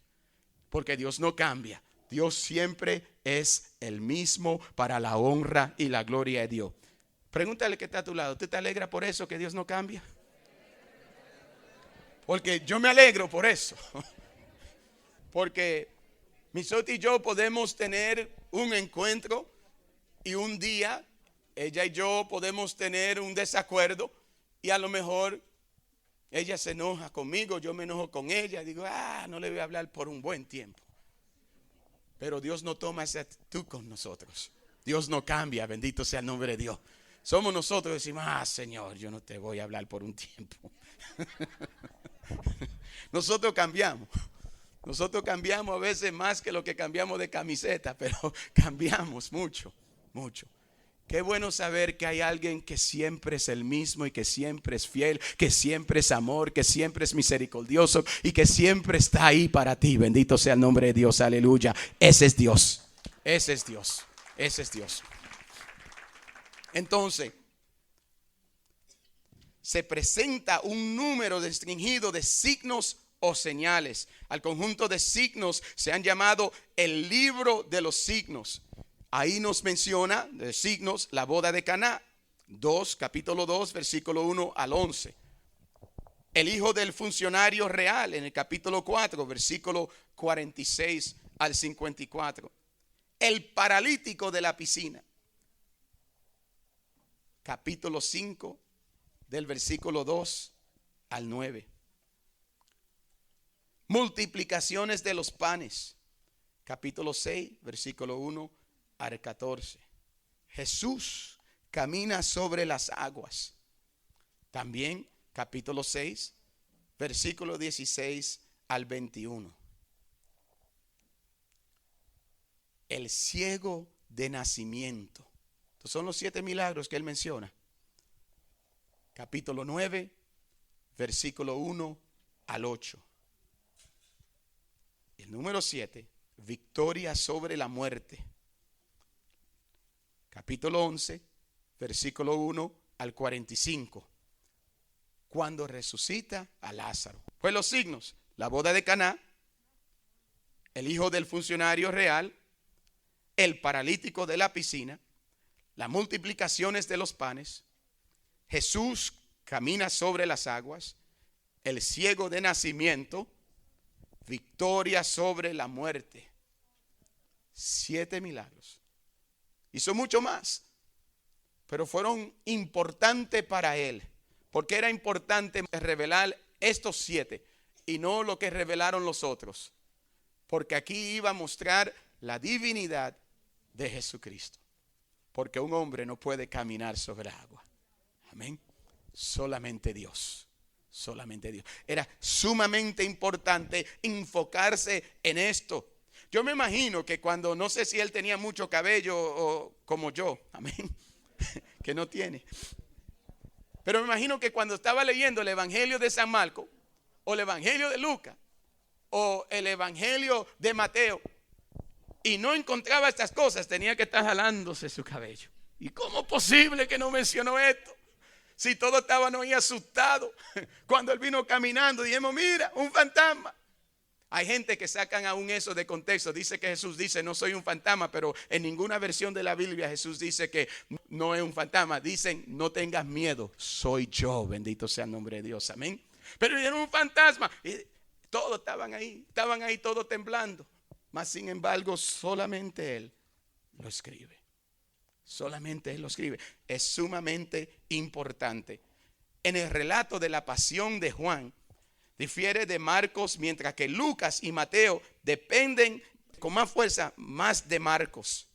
Porque Dios no cambia. Dios siempre es el mismo para la honra y la gloria de Dios. Pregúntale que está a tu lado: ¿tú te alegras por eso, que Dios no cambia? Porque yo me alegro por eso. Porque Misotti y yo podemos tener un encuentro y un día ella y yo podemos tener un desacuerdo y a lo mejor ella se enoja conmigo, yo me enojo con ella, digo, no le voy a hablar por un buen tiempo. Pero Dios no toma esa actitud con nosotros. Dios no cambia, bendito sea el nombre de Dios. Somos nosotros que decimos, Señor, yo no te voy a hablar por un tiempo. Nosotros cambiamos. Nosotros cambiamos a veces más que lo que cambiamos de camiseta, pero cambiamos mucho, mucho. Qué bueno saber que hay alguien que siempre es el mismo y que siempre es fiel, que siempre es amor, que siempre es misericordioso y que siempre está ahí para ti. Bendito sea el nombre de Dios, aleluya. Ese es Dios, ese es Dios, ese es Dios. Entonces, se presenta un número restringido de signos o señales. Al conjunto de signos se han llamado el libro de los signos. Ahí nos menciona de signos la boda de Caná, capítulo 2, versículo 1 al 11. El hijo del funcionario real en el capítulo 4, versículo 46 al 54. El paralítico de la piscina, capítulo 5, del versículo 2 al 9. Multiplicaciones de los panes, capítulo 6, versículo 1 al 14. Jesús camina sobre las aguas. También capítulo 6, versículo 16 al 21. El ciego de nacimiento. Estos son los 7 milagros que él menciona. Capítulo 9, versículo 1 al 8. El número 7, victoria sobre la muerte. Capítulo 11, versículo 1 al 45. Cuando resucita a Lázaro. Pues los signos: la boda de Caná, el hijo del funcionario real, el paralítico de la piscina, las multiplicaciones de los panes, Jesús camina sobre las aguas, el ciego de nacimiento, victoria sobre la muerte. 7 milagros. Hizo mucho más, pero fueron importantes para él. Porque era importante revelar estos 7 y no lo que revelaron los otros. Porque aquí iba a mostrar la divinidad de Jesucristo. Porque un hombre no puede caminar sobre agua. Amén. Solamente Dios. Solamente Dios. Era sumamente importante enfocarse en esto. Yo me imagino que cuando, no sé si él tenía mucho cabello o como yo, amén, que no tiene. Pero me imagino que cuando estaba leyendo el Evangelio de San Marcos, o el Evangelio de Lucas, o el Evangelio de Mateo, y no encontraba estas cosas, tenía que estar jalándose su cabello. ¿Y cómo es posible que no mencionó esto? Si todos estaban ahí asustados cuando él vino caminando, dijimos, mira, un fantasma. Hay gente que sacan aún eso de contexto. Dice que Jesús dice, no soy un fantasma, pero en ninguna versión de la Biblia Jesús dice que no es un fantasma. Dicen, no tengas miedo, soy yo. Bendito sea el nombre de Dios, amén. Pero era un fantasma. Y todos estaban ahí todos temblando. Mas sin embargo, solamente Él lo escribe. Solamente Él lo escribe. Es sumamente importante. En el relato de la pasión de Juan, difiere de Marcos, mientras que Lucas y Mateo dependen con más fuerza más de Marcos.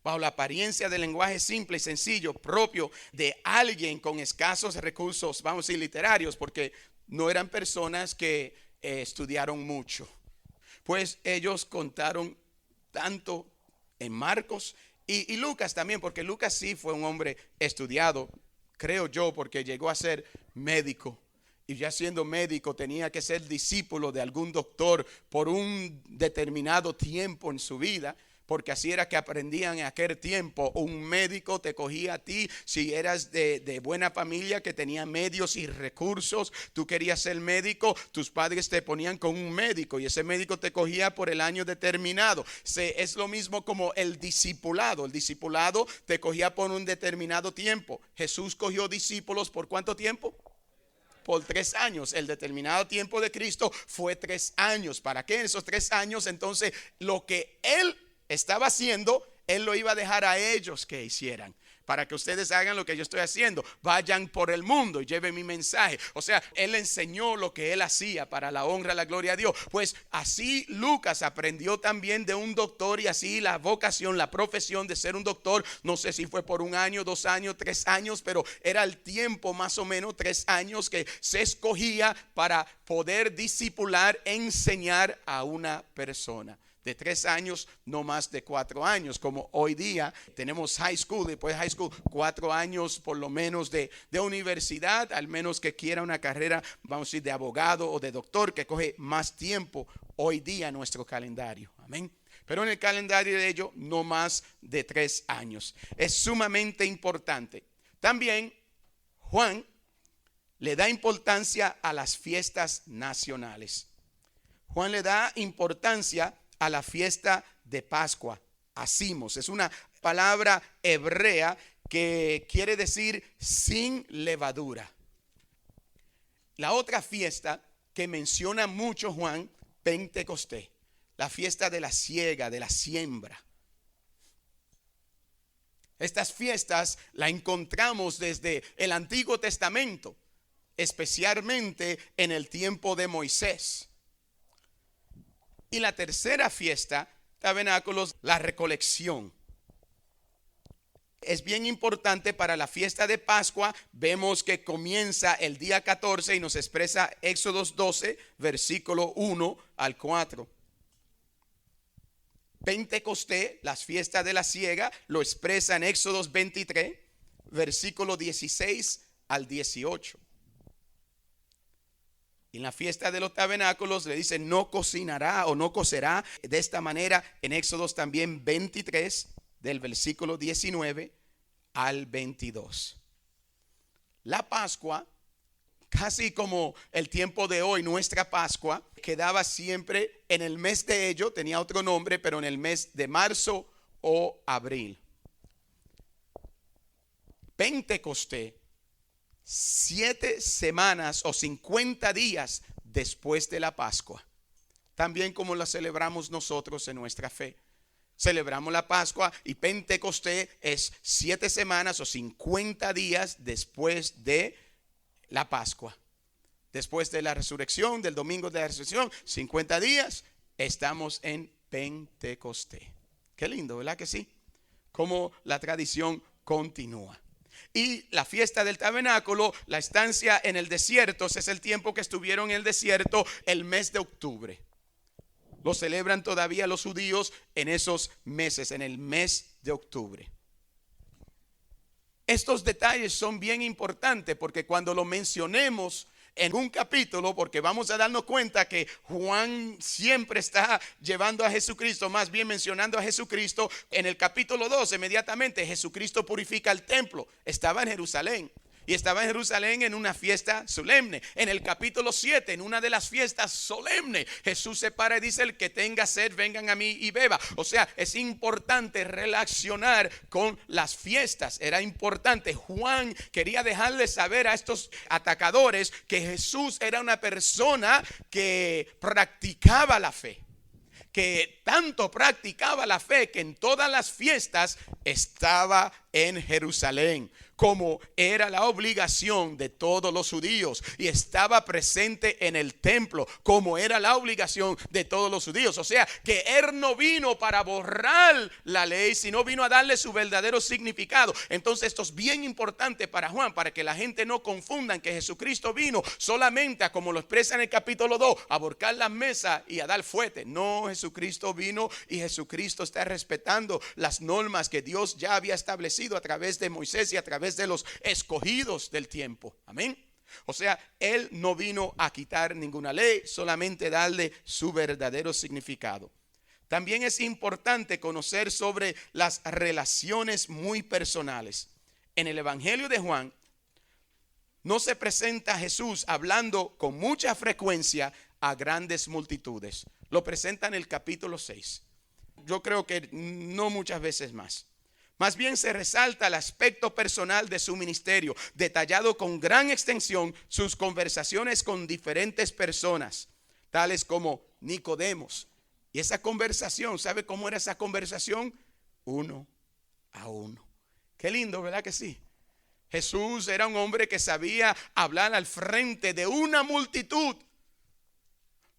Bajo la apariencia del lenguaje simple y sencillo propio de alguien con escasos recursos, vamos a decir literarios, porque no eran personas que estudiaron mucho. Pues ellos contaron tanto en Marcos y Lucas también, porque Lucas sí fue un hombre estudiado, creo yo, porque llegó a ser médico. Y ya siendo médico tenía que ser discípulo de algún doctor por un determinado tiempo en su vida, porque así era que aprendían en aquel tiempo. Un médico te cogía a ti si eras de buena familia que tenía medios y recursos. Tú querías ser médico, tus padres te ponían con un médico y ese médico te cogía por el año determinado. Es lo mismo como el discipulado. El discipulado te cogía por un determinado tiempo. Jesús cogió discípulos ¿por cuánto tiempo? Por 3 años. El determinado tiempo de Cristo fue 3 años. ¿Para qué? En esos 3 años entonces lo que Él estaba haciendo, Él lo iba a dejar a ellos que hicieran. Para que ustedes hagan lo que yo estoy haciendo. Vayan por el mundo y lleven mi mensaje. O sea, Él enseñó lo que Él hacía para la honra, la gloria a Dios. Pues así Lucas aprendió también de un doctor y así la vocación, la profesión de ser un doctor. No sé si fue por 1 año, 2 años, 3 años, pero era el tiempo más o menos 3 años que se escogía para poder discipular, enseñar a una persona. De 3 años, no más de 4 años, como hoy día tenemos high school, después de high school 4 años por lo menos de universidad, al menos que quiera una carrera, vamos a decir, de abogado o de doctor, que coge más tiempo hoy día en nuestro calendario, amén. Pero en el calendario de ellos, no más de 3 años. Es sumamente importante. También Juan le da importancia a las fiestas nacionales. Juan le da importancia a la fiesta de Pascua, asimos. Es una palabra hebrea que quiere decir sin levadura. La otra fiesta que menciona mucho Juan, Pentecostés, la fiesta de la siega, de la siembra. Estas fiestas la encontramos desde el Antiguo Testamento, especialmente en el tiempo de Moisés. Y la tercera fiesta, tabernáculos, la recolección. Es bien importante para la fiesta de Pascua. Vemos que comienza el día 14 y nos expresa Éxodos 12, versículo 1 al 4. Pentecostés, las fiestas de la siega, lo expresa en Éxodos 23, versículo 16 al 18. En la fiesta de los tabernáculos le dice no cocinará o no cocerá de esta manera. En Éxodos también 23 del versículo 19 al 22. La Pascua, casi como el tiempo de hoy, nuestra Pascua, quedaba siempre en el mes de ello, tenía otro nombre, pero en el mes de marzo o abril. Pentecostés, 7 semanas o 50 días después de la Pascua. También como la celebramos nosotros en nuestra fe. Celebramos la Pascua y Pentecostés es 7 semanas o 50 días después de la Pascua. Después de la resurrección, del domingo de la resurrección, 50 días, estamos en Pentecostés. Qué lindo, ¿verdad que sí? Como la tradición continúa. Y la fiesta del tabernáculo, la estancia en el desierto, ese es el tiempo que estuvieron en el desierto, el mes de octubre. Lo celebran todavía los judíos en esos meses, en el mes de octubre. Estos detalles son bien importantes porque cuando lo mencionemos en un capítulo, porque vamos a darnos cuenta que Juan siempre está llevando a Jesucristo, más bien mencionando a Jesucristo. En el capítulo 2 inmediatamente Jesucristo purifica el templo, estaba en Jerusalén. y estaba en Jerusalén en una fiesta solemne. En el capítulo 7, en una de las fiestas solemnes, Jesús se para y dice: el que tenga sed, vengan a mí y beba. O sea, es importante relacionar con las fiestas. Era importante. Juan quería dejarle saber a estos atacadores que Jesús era una persona que practicaba la fe, que tanto practicaba la fe que en todas las fiestas estaba en Jerusalén, como era la obligación de todos los judíos, y estaba presente en el templo, como era la obligación de todos los judíos. O sea, que él no vino para borrar la ley, sino vino a darle su verdadero significado. Entonces esto es bien importante para Juan, para que la gente no confundan que Jesucristo vino solamente a, como lo expresa en el capítulo 2, a borcar las mesas y a dar fuerte. No, Jesucristo vino y Jesucristo está respetando las normas que Dios ya había establecido a través de Moisés y a través de los escogidos del tiempo. Amén. O sea, él no vino a quitar ninguna ley, solamente darle su verdadero significado. También es importante conocer sobre las relaciones muy personales. En el Evangelio de Juan no se presenta a Jesús hablando con mucha frecuencia a grandes multitudes. Lo presenta en el capítulo 6. Yo creo que no muchas veces más. Más bien se resalta el aspecto personal de su ministerio, detallado con gran extensión sus conversaciones con diferentes personas, tales como Nicodemos. Y esa conversación, ¿sabe cómo era esa conversación? Uno a uno. Qué lindo, ¿verdad que sí? Jesús era un hombre que sabía hablar al frente de una multitud.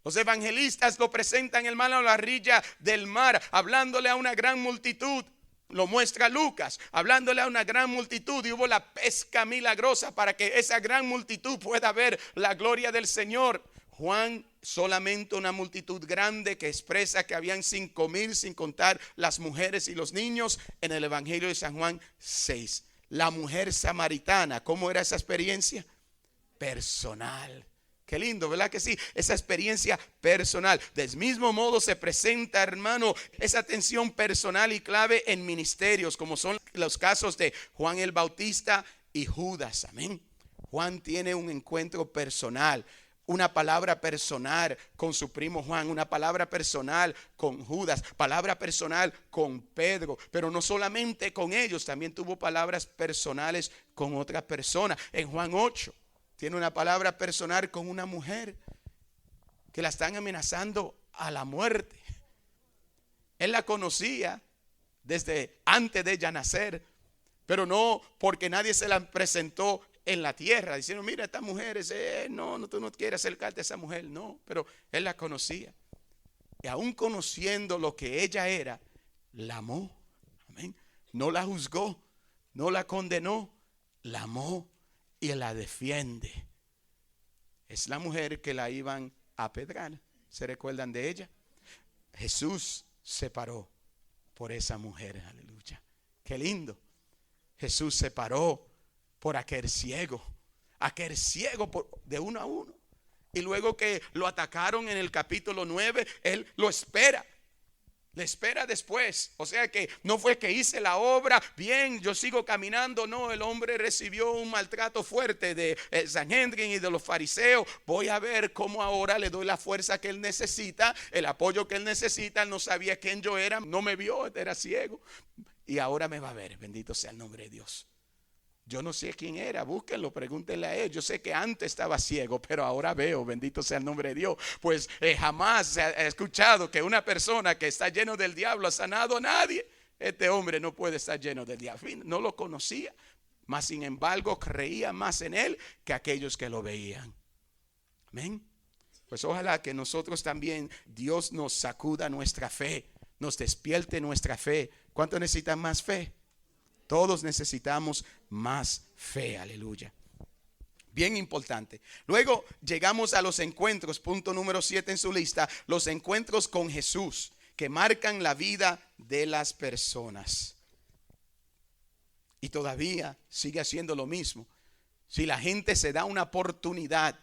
Los evangelistas lo presentan, hermano, a la orilla del mar, hablándole a una gran multitud. Lo muestra Lucas, hablándole a una gran multitud, y hubo la pesca milagrosa para que esa gran multitud pueda ver la gloria del Señor. Juan, solamente una multitud grande que expresa que habían 5,000, sin contar las mujeres y los niños. En el Evangelio de San Juan 6, la mujer samaritana, ¿cómo era esa experiencia? Personal. Qué lindo, ¿verdad que sí? Esa experiencia personal. Del mismo modo se presenta, hermano, esa atención personal y clave en ministerios, como son los casos de Juan el Bautista y Judas. Amén. Juan tiene un encuentro personal, una palabra personal con su primo Juan, una palabra personal con Judas, palabra personal con Pedro, pero no solamente con ellos, también tuvo palabras personales con otras personas. En Juan 8 tiene una palabra personal con una mujer que la están amenazando a la muerte. Él la conocía desde antes de ella nacer, pero no porque nadie se la presentó en la tierra, diciendo: mira, esta mujer es, no, tú no quieres acercarte a esa mujer. No, pero él la conocía. Y aún conociendo lo que ella era, la amó. Amén. No la juzgó, no la condenó, la amó y la defiende. Es la mujer que la iban a apedrear. ¿Se recuerdan de ella? Jesús se paró por esa mujer. Aleluya. Qué lindo. Jesús se paró por aquel ciego de uno a uno. Y luego que lo atacaron en el capítulo 9, él lo espera. Le espera después. O sea que no fue que hice la obra, bien, yo sigo caminando. No, el hombre recibió un maltrato fuerte de Sanhedrin y de los fariseos. Voy a ver cómo ahora le doy la fuerza que él necesita, el apoyo que él necesita. Él no sabía quién yo era, no me vio, era ciego. Y ahora me va a ver, bendito sea el nombre de Dios. Yo no sé quién era, búsquenlo, pregúntenle a él. Yo sé que antes estaba ciego, pero ahora veo, bendito sea el nombre de Dios. Pues jamás se ha escuchado que una persona que está lleno del diablo ha sanado a nadie. Este hombre no puede estar lleno del diablo. No lo conocía, mas sin embargo creía más en él que aquellos que lo veían. Amén. Pues ojalá que nosotros también, Dios nos sacuda nuestra fe, nos despierte nuestra fe. ¿Cuánto necesitan más fe? Todos necesitamos más fe, aleluya. Bien importante. Luego llegamos a los encuentros, punto número 7 en su lista, los encuentros con Jesús que marcan la vida de las personas. Y todavía sigue haciendo lo mismo. Si la gente se da una oportunidad,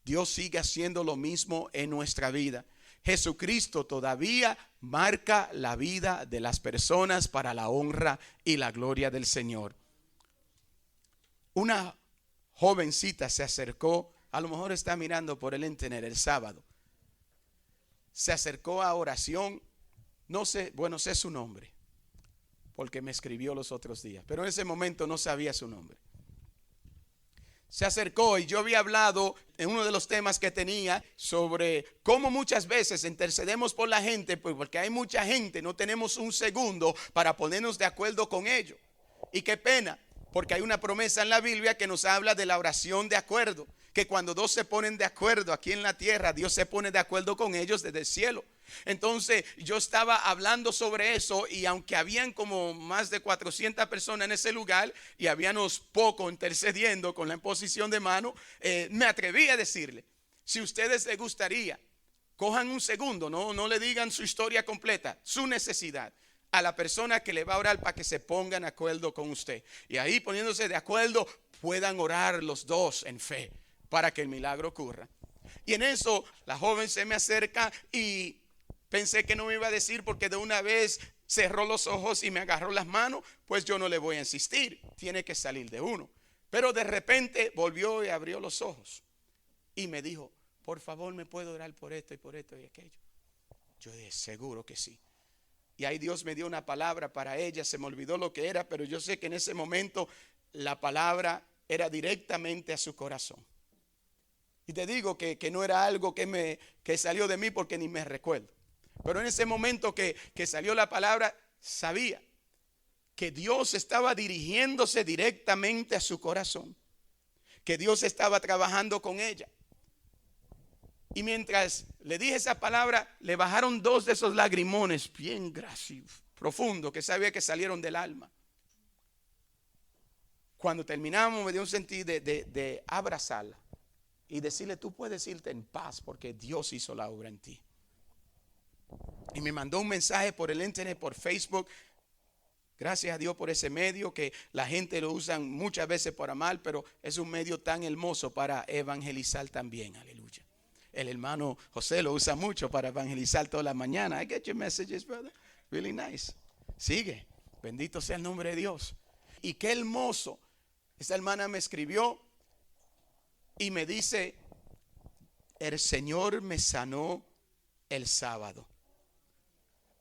Dios sigue haciendo lo mismo en nuestra vida. Jesucristo todavía marca la vida de las personas para la honra y la gloria del Señor. Una jovencita se acercó, a lo mejor está mirando por el internet el sábado, se acercó a oración, no sé, bueno, sé su nombre, porque me escribió los otros días, pero en ese momento no sabía su nombre. Se acercó y yo había hablado en uno de los temas que tenía sobre cómo muchas veces intercedemos por la gente, pues porque hay mucha gente, no tenemos un segundo para ponernos de acuerdo con ellos. Y qué pena, porque hay una promesa en la Biblia que nos habla de la oración de acuerdo, que cuando dos se ponen de acuerdo aquí en la tierra, Dios se pone de acuerdo con ellos desde el cielo. Entonces yo estaba hablando sobre eso, y aunque habían como más de 400 personas en ese lugar y habíamos poco intercediendo con la imposición de mano, me atreví a decirle, si ustedes les gustaría, cojan un segundo, no le digan su historia completa, su necesidad, a la persona que le va a orar para que se pongan de acuerdo con usted. Y ahí, poniéndose de acuerdo, puedan orar los dos en fe para que el milagro ocurra. Y en eso la joven se me acerca y pensé que no me iba a decir, porque de una vez cerró los ojos y me agarró las manos, pues yo no le voy a insistir, tiene que salir de uno. Pero de repente volvió y abrió los ojos y me dijo, por favor, ¿me puedo orar por esto y por esto y aquello? Yo dije, seguro que sí. Y ahí Dios me dio una palabra para ella, se me olvidó lo que era, pero yo sé que en ese momento la palabra era directamente a su corazón. Y te digo que no era algo que salió de mí, porque ni me recuerdo. Pero en ese momento que salió la palabra, sabía que Dios estaba dirigiéndose directamente a su corazón, que Dios estaba trabajando con ella. Y mientras le dije esa palabra, le bajaron dos de esos lagrimones bien profundos, que sabía que salieron del alma. Cuando terminamos, me dio un sentir de abrazarla y decirle, tú puedes irte en paz, porque Dios hizo la obra en ti. Y me mandó un mensaje por el internet, por Facebook. Gracias a Dios por ese medio, que la gente lo usa muchas veces para mal, pero es un medio tan hermoso para evangelizar también. Aleluya. El hermano José lo usa mucho para evangelizar toda la mañana. I get your messages, brother. Really nice. Sigue. Bendito sea el nombre de Dios. Y qué hermoso. Esta hermana me escribió y me dice, el Señor me sanó el sábado.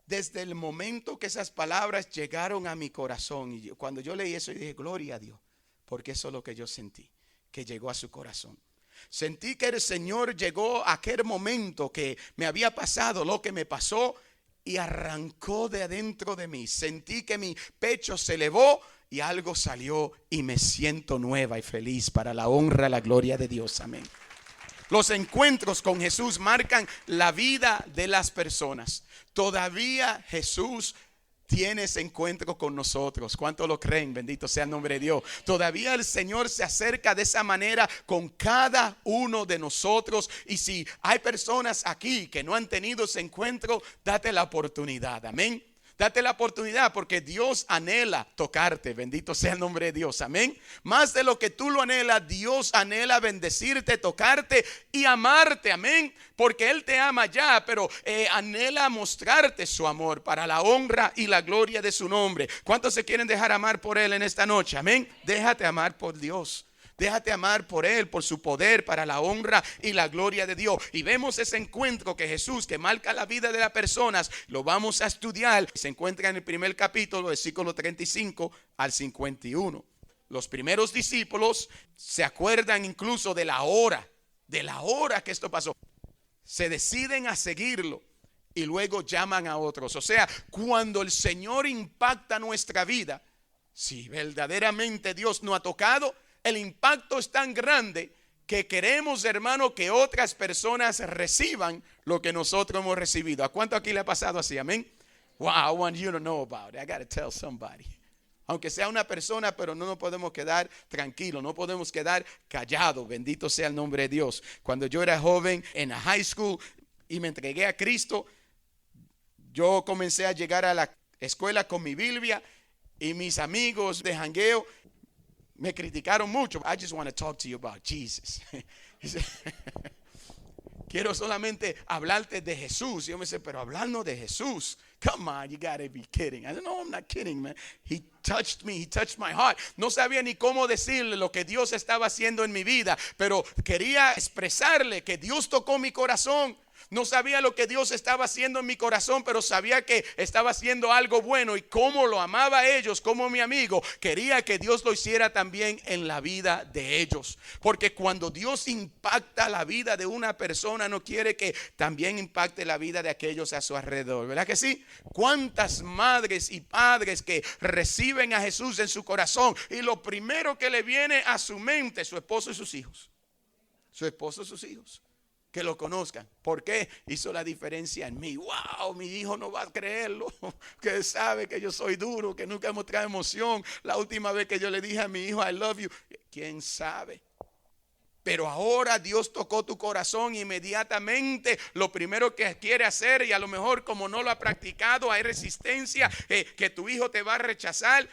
Desde el momento que esas palabras llegaron a mi corazón, y cuando yo leí eso, dije, gloria a Dios, porque eso es lo que yo sentí, que llegó a su corazón. Sentí que el Señor llegó a aquel momento que me había pasado lo que me pasó y arrancó de adentro de mí. Sentí que mi pecho se elevó y algo salió, y me siento nueva y feliz para la honra, la gloria de Dios. Amén. Los encuentros con Jesús marcan la vida de las personas. Todavía Jesús tiene ese encuentro con nosotros. ¿Cuántos lo creen? Bendito sea el nombre de Dios. Todavía el Señor se acerca de esa manera con cada uno de nosotros. Y si hay personas aquí que no han tenido ese encuentro, date la oportunidad. Amén. Date la oportunidad, porque Dios anhela tocarte. Bendito sea el nombre de Dios. Amén. Más de lo que tú lo anhelas, Dios anhela bendecirte, tocarte y amarte. Amén. Porque Él te ama ya, pero anhela mostrarte su amor para la honra y la gloria de su nombre. ¿Cuántos se quieren dejar amar por Él en esta noche? Amén. Déjate amar por Dios. Déjate amar por Él, por su poder, para la honra y la gloria de Dios. Y vemos ese encuentro que Jesús, que marca la vida de las personas, lo vamos a estudiar. Se encuentra en el primer capítulo, versículo 35 al 51. Los primeros discípulos se acuerdan incluso de la hora que esto pasó. Se deciden a seguirlo y luego llaman a otros. O sea, cuando el Señor impacta nuestra vida, si verdaderamente Dios no ha tocado, el impacto es tan grande que queremos, hermano, que otras personas reciban lo que nosotros hemos recibido. ¿A cuánto aquí le ha pasado así? Amén. Wow, I want you to know about it. I got to tell somebody. Aunque sea una persona, pero no nos podemos quedar tranquilos, no podemos quedar callados. Bendito sea el nombre de Dios. Cuando yo era joven en la high school y me entregué a Cristo, yo comencé a llegar a la escuela con mi Biblia, y mis amigos de jangueo me criticaron mucho. I just want to talk to you about Jesus. Quiero solamente hablarte de Jesús. Y yo me decía, pero hablando de Jesús, Come on, you gotta be kidding. I said, no, I'm not kidding, man. He touched me, he touched my heart. No sabía ni cómo decirle lo que Dios estaba haciendo en mi vida, pero quería expresarle que Dios tocó mi corazón. No sabía lo que Dios estaba haciendo en mi corazón, pero sabía que estaba haciendo algo bueno, y como lo amaba a ellos como mi amigo, quería que Dios lo hiciera también en la vida de ellos. Porque cuando Dios impacta la vida de una persona, no quiere que también impacte la vida de aquellos a su alrededor, ¿verdad que sí? ¿Cuántas madres y padres que reciben a Jesús en su corazón y lo primero que le viene a su mente, su esposo y sus hijos? Su esposo y sus hijos. Que lo conozcan. ¿Por qué? Hizo la diferencia en mí. Wow, mi hijo no va a creerlo. Que sabe que yo soy duro, que nunca he mostrado emoción. La última vez que yo le dije a mi hijo I love you, ¿quién sabe? Pero ahora Dios tocó tu corazón inmediatamente. Lo primero que quiere hacer, y a lo mejor como no lo ha practicado, hay resistencia, que tu hijo te va a rechazar.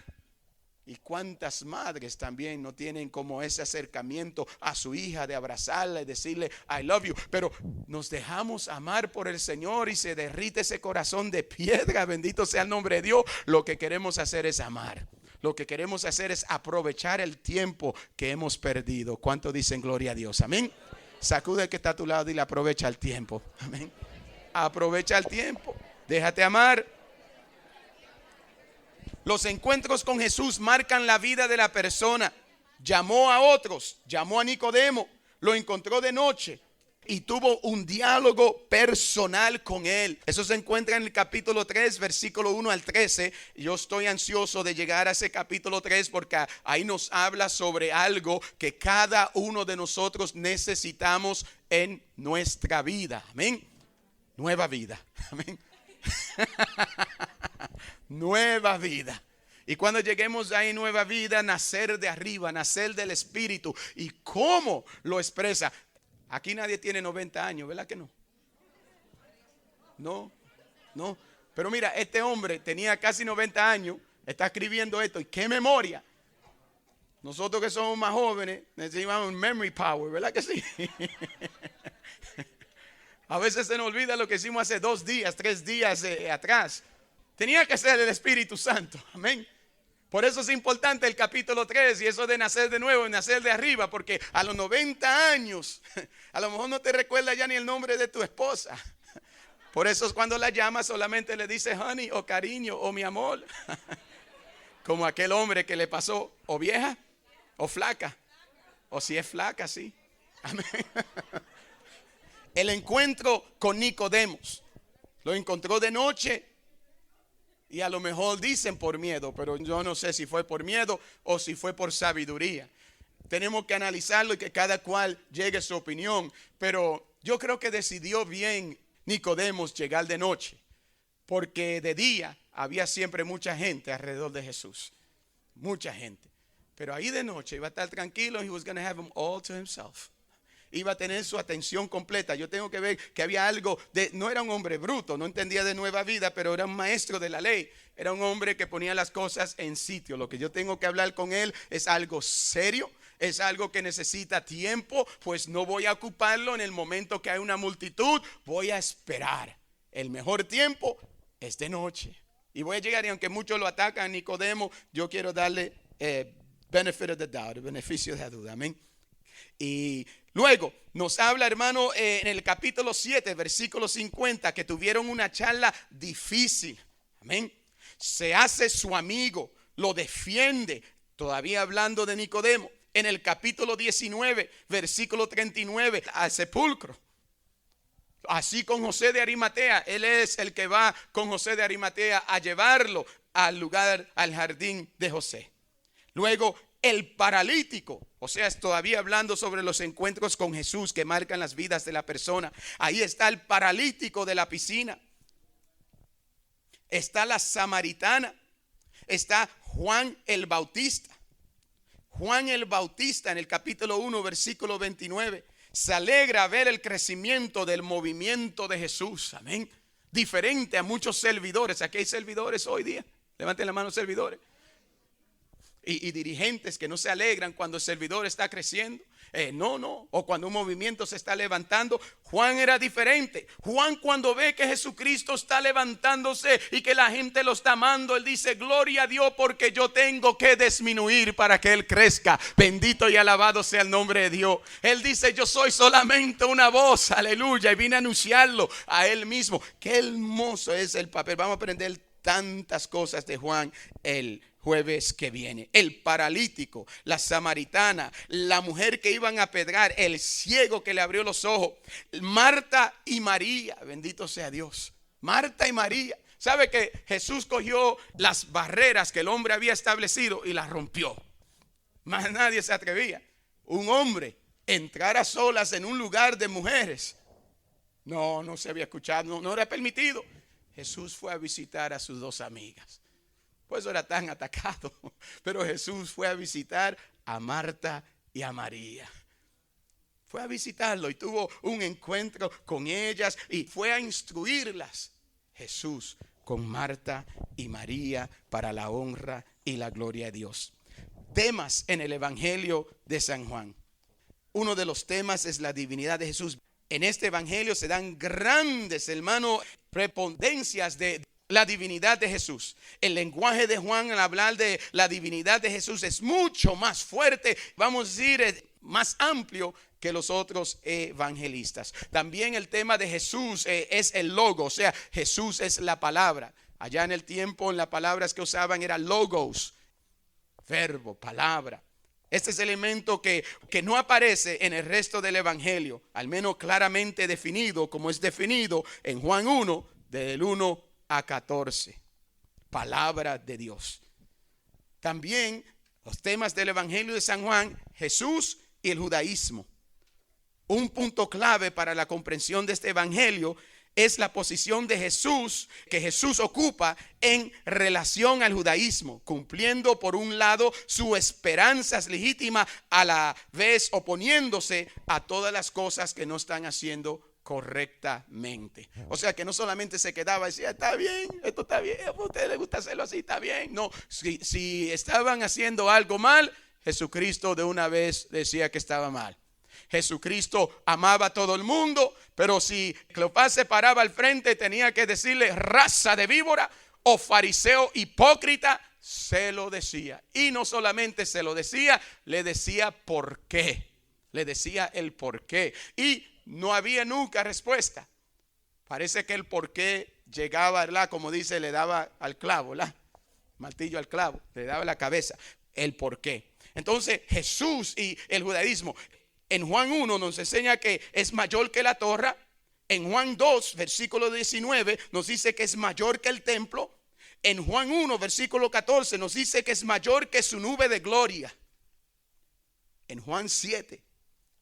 Y cuántas madres también no tienen como ese acercamiento a su hija, de abrazarla y decirle I love you. Pero nos dejamos amar por el Señor y se derrite ese corazón de piedra. Bendito sea el nombre de Dios. Lo que queremos hacer es amar. Lo que queremos hacer es aprovechar el tiempo que hemos perdido. ¿Cuánto dicen gloria a Dios? Amén. Sacude el que está a tu lado y dile aprovecha el tiempo. Amén. Aprovecha el tiempo. Déjate amar. Los encuentros con Jesús marcan la vida de la persona. Llamó a otros, llamó a Nicodemo, lo encontró de noche y tuvo un diálogo personal con él. Eso se encuentra en el capítulo 3, versículo 1 al 13. Yo estoy ansioso de llegar a ese capítulo 3 porque ahí nos habla sobre algo que cada uno de nosotros necesitamos en nuestra vida. Amén. Nueva vida. Amén. Nueva vida. Y cuando lleguemos ahí, nueva vida, nacer de arriba, nacer del Espíritu. ¿Y cómo lo expresa? Aquí nadie tiene 90 años, ¿verdad que no? No. Pero mira, este hombre tenía casi 90 años, está escribiendo esto. ¿Y qué memoria? Nosotros que somos más jóvenes necesitamos memory power, ¿verdad que sí? A veces se nos olvida lo que hicimos hace 2 días, 3 días atrás. Tenía que ser el Espíritu Santo. Amén. Por eso es importante el capítulo 3 y eso de nacer de nuevo y nacer de arriba. Porque a los 90 años, a lo mejor no te recuerdas ya ni el nombre de tu esposa. Por eso es cuando la llamas solamente le dice honey o cariño o mi amor. Como aquel hombre que le pasó o vieja o flaca. O si es flaca, sí. Amén. El encuentro con Nicodemos. Lo encontró de noche. Y a lo mejor dicen por miedo, pero yo no sé si fue por miedo o si fue por sabiduría. Tenemos que analizarlo y que cada cual llegue a su opinión. Pero yo creo que decidió bien Nicodemos llegar de noche. Porque de día había siempre mucha gente alrededor de Jesús. Mucha gente. Pero ahí de noche iba a estar tranquilo. He was going to have them all to himself. Iba a tener su atención completa. Yo tengo que ver que había algo de, no era un hombre bruto, no entendía de nueva vida, pero era un maestro de la ley. Era un hombre que ponía las cosas en sitio. Lo que yo tengo que hablar con él es algo serio, es algo que necesita tiempo, pues no voy a ocuparlo en el momento que hay una multitud. Voy a esperar. El mejor tiempo es de noche. Y voy a llegar, y aunque muchos lo atacan a Nicodemo, yo quiero darle benefit of the doubt, el beneficio de la duda. Amén. Y luego nos habla, hermano, en el capítulo 7, versículo 50, que tuvieron una charla difícil. Amén. Se hace su amigo, lo defiende, todavía hablando de Nicodemo. En el capítulo 19, versículo 39, al sepulcro. Así con José de Arimatea, él es el que va con José de Arimatea a llevarlo al lugar, al jardín de José. Luego el paralítico, o sea, es todavía hablando sobre los encuentros con Jesús que marcan las vidas de la persona. Ahí está el paralítico de la piscina. Está la samaritana. Está Juan el Bautista. Juan el Bautista en el capítulo 1, versículo 29. Se alegra ver el crecimiento del movimiento de Jesús. Amén. Diferente a muchos servidores. Aquí hay servidores hoy día. Levanten la mano, servidores. y dirigentes que no se alegran cuando el servidor está creciendo. No. O cuando un movimiento se está levantando. Juan era diferente. Juan, cuando ve que Jesucristo está levantándose y que la gente lo está amando, él dice: gloria a Dios, porque yo tengo que disminuir para que él crezca. Bendito y alabado sea el nombre de Dios. Él dice: yo soy solamente una voz, aleluya, y vine a anunciarlo a él mismo. Qué hermoso es el papel. Vamos a aprender tantas cosas de Juan el jueves que viene. El paralítico, la samaritana, la mujer que iban a apedrear, el ciego que le abrió los ojos, Marta y María, bendito sea Dios. Marta y María. ¿Sabe que Jesús cogió las barreras que el hombre había establecido y las rompió? Más nadie se atrevía. Un hombre entrar a solas en un lugar de mujeres. No se había escuchado, no era permitido. Jesús fue a visitar a sus dos amigas. Pues era tan atacado, pero Jesús fue a visitar a Marta y a María. Fue a visitarlo y tuvo un encuentro con ellas y fue a instruirlas. Jesús con Marta y María para la honra y la gloria de Dios. Temas en el Evangelio de San Juan. Uno de los temas es la divinidad de Jesús. En este Evangelio se dan grandes, hermano, prepondencias de la divinidad de Jesús. El lenguaje de Juan al hablar de la divinidad de Jesús es mucho más fuerte, vamos a decir, más amplio que los otros evangelistas. También el tema de Jesús es el logo, o sea, Jesús es la palabra. Allá en el tiempo, en las palabras que usaban era logos, verbo, palabra. Este es el elemento que no aparece en el resto del evangelio, al menos claramente definido, como es definido en Juan 1, del 1 a 14. Palabra de Dios. También los temas del Evangelio de San Juan: Jesús y el judaísmo. Un punto clave para la comprensión de este Evangelio es la posición de Jesús, que Jesús ocupa en relación al judaísmo, cumpliendo por un lado sus esperanzas legítimas, a la vez oponiéndose a todas las cosas que no están haciendo correctamente. O sea, que no solamente se quedaba y decía: está bien, esto está bien, a usted le gusta hacerlo así, está bien. No, si estaban haciendo algo mal, Jesucristo de una vez decía que estaba mal. Jesucristo amaba a todo el mundo, pero si Cleofás se paraba al frente, tenía que decirle: raza de víbora o fariseo hipócrita, se lo decía. Y no solamente se lo decía, le decía por qué. Le decía el por qué. Y no había nunca respuesta. Parece que el por qué llegaba, ¿verdad? Como dice, le daba al clavo, ¿verdad? Martillo al clavo, le daba la cabeza. El por qué. Entonces Jesús y el judaísmo. En Juan 1 nos enseña que es mayor que la Torá. En Juan 2, versículo 19, nos dice que es mayor que el templo. En Juan 1, versículo 14, nos dice que es mayor que su nube de gloria. En Juan 7,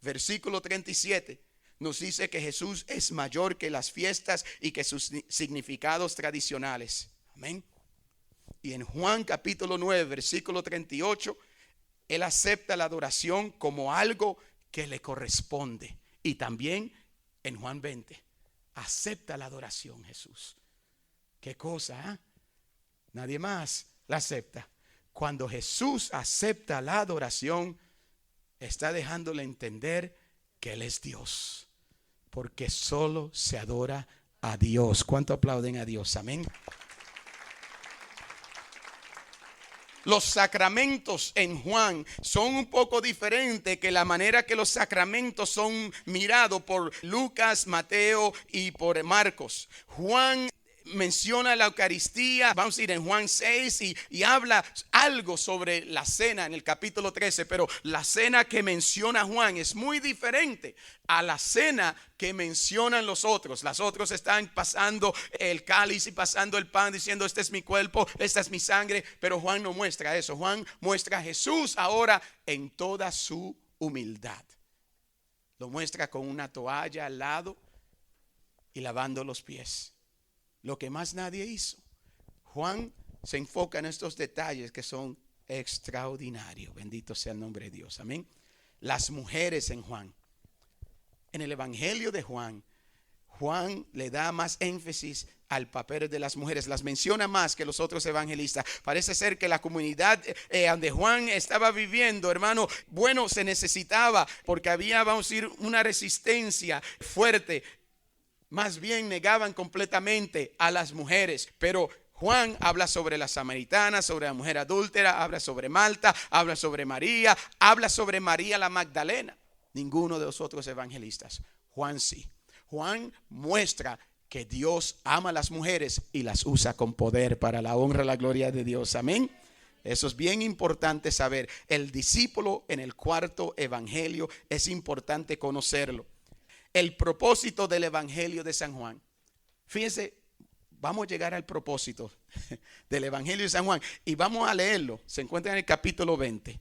versículo 37, nos dice que Jesús es mayor que las fiestas y que sus significados tradicionales. Amén. Y en Juan capítulo 9, versículo 38, él acepta la adoración como algo que le corresponde. Y también en Juan 20 acepta la adoración Jesús. ¿Qué cosa? Nadie más la acepta. Cuando Jesús acepta la adoración, está dejándole entender que Él es Dios, porque solo se adora a Dios. ¿Cuánto aplauden a Dios? Amén. Los sacramentos en Juan son un poco diferentes que la manera que los sacramentos son mirados por Lucas, Mateo y por Marcos. Juan menciona la Eucaristía, vamos a ir en Juan 6 y habla algo sobre la cena en el capítulo 13, pero la cena que menciona Juan es muy diferente a la cena que mencionan los otros. Las otros están pasando el cáliz y pasando el pan diciendo: este es mi cuerpo, esta es mi sangre, pero Juan no muestra eso. Juan muestra a Jesús ahora en toda su humildad. Lo muestra con una toalla al lado y lavando los pies. Lo que más nadie hizo. Juan se enfoca en estos detalles que son extraordinarios. Bendito sea el nombre de Dios. Amén. Las mujeres en Juan. En el Evangelio de Juan, Juan le da más énfasis al papel de las mujeres, las menciona más que los otros evangelistas. Parece ser que la comunidad donde Juan estaba viviendo, hermano, bueno, se necesitaba, porque había, vamos a decir, una resistencia fuerte. Más bien negaban completamente a las mujeres. Pero Juan habla sobre la samaritana, sobre la mujer adúltera, habla sobre Marta, habla sobre María, habla sobre María la Magdalena. Ninguno de los otros evangelistas. Juan sí. Juan muestra que Dios ama a las mujeres y las usa con poder para la honra y la gloria de Dios. Amén. Eso es bien importante saber. El discípulo en el cuarto evangelio es importante conocerlo. El propósito del evangelio de San Juan. Fíjense, vamos a llegar al propósito del evangelio de San Juan y vamos a leerlo. Se encuentra en el capítulo 20.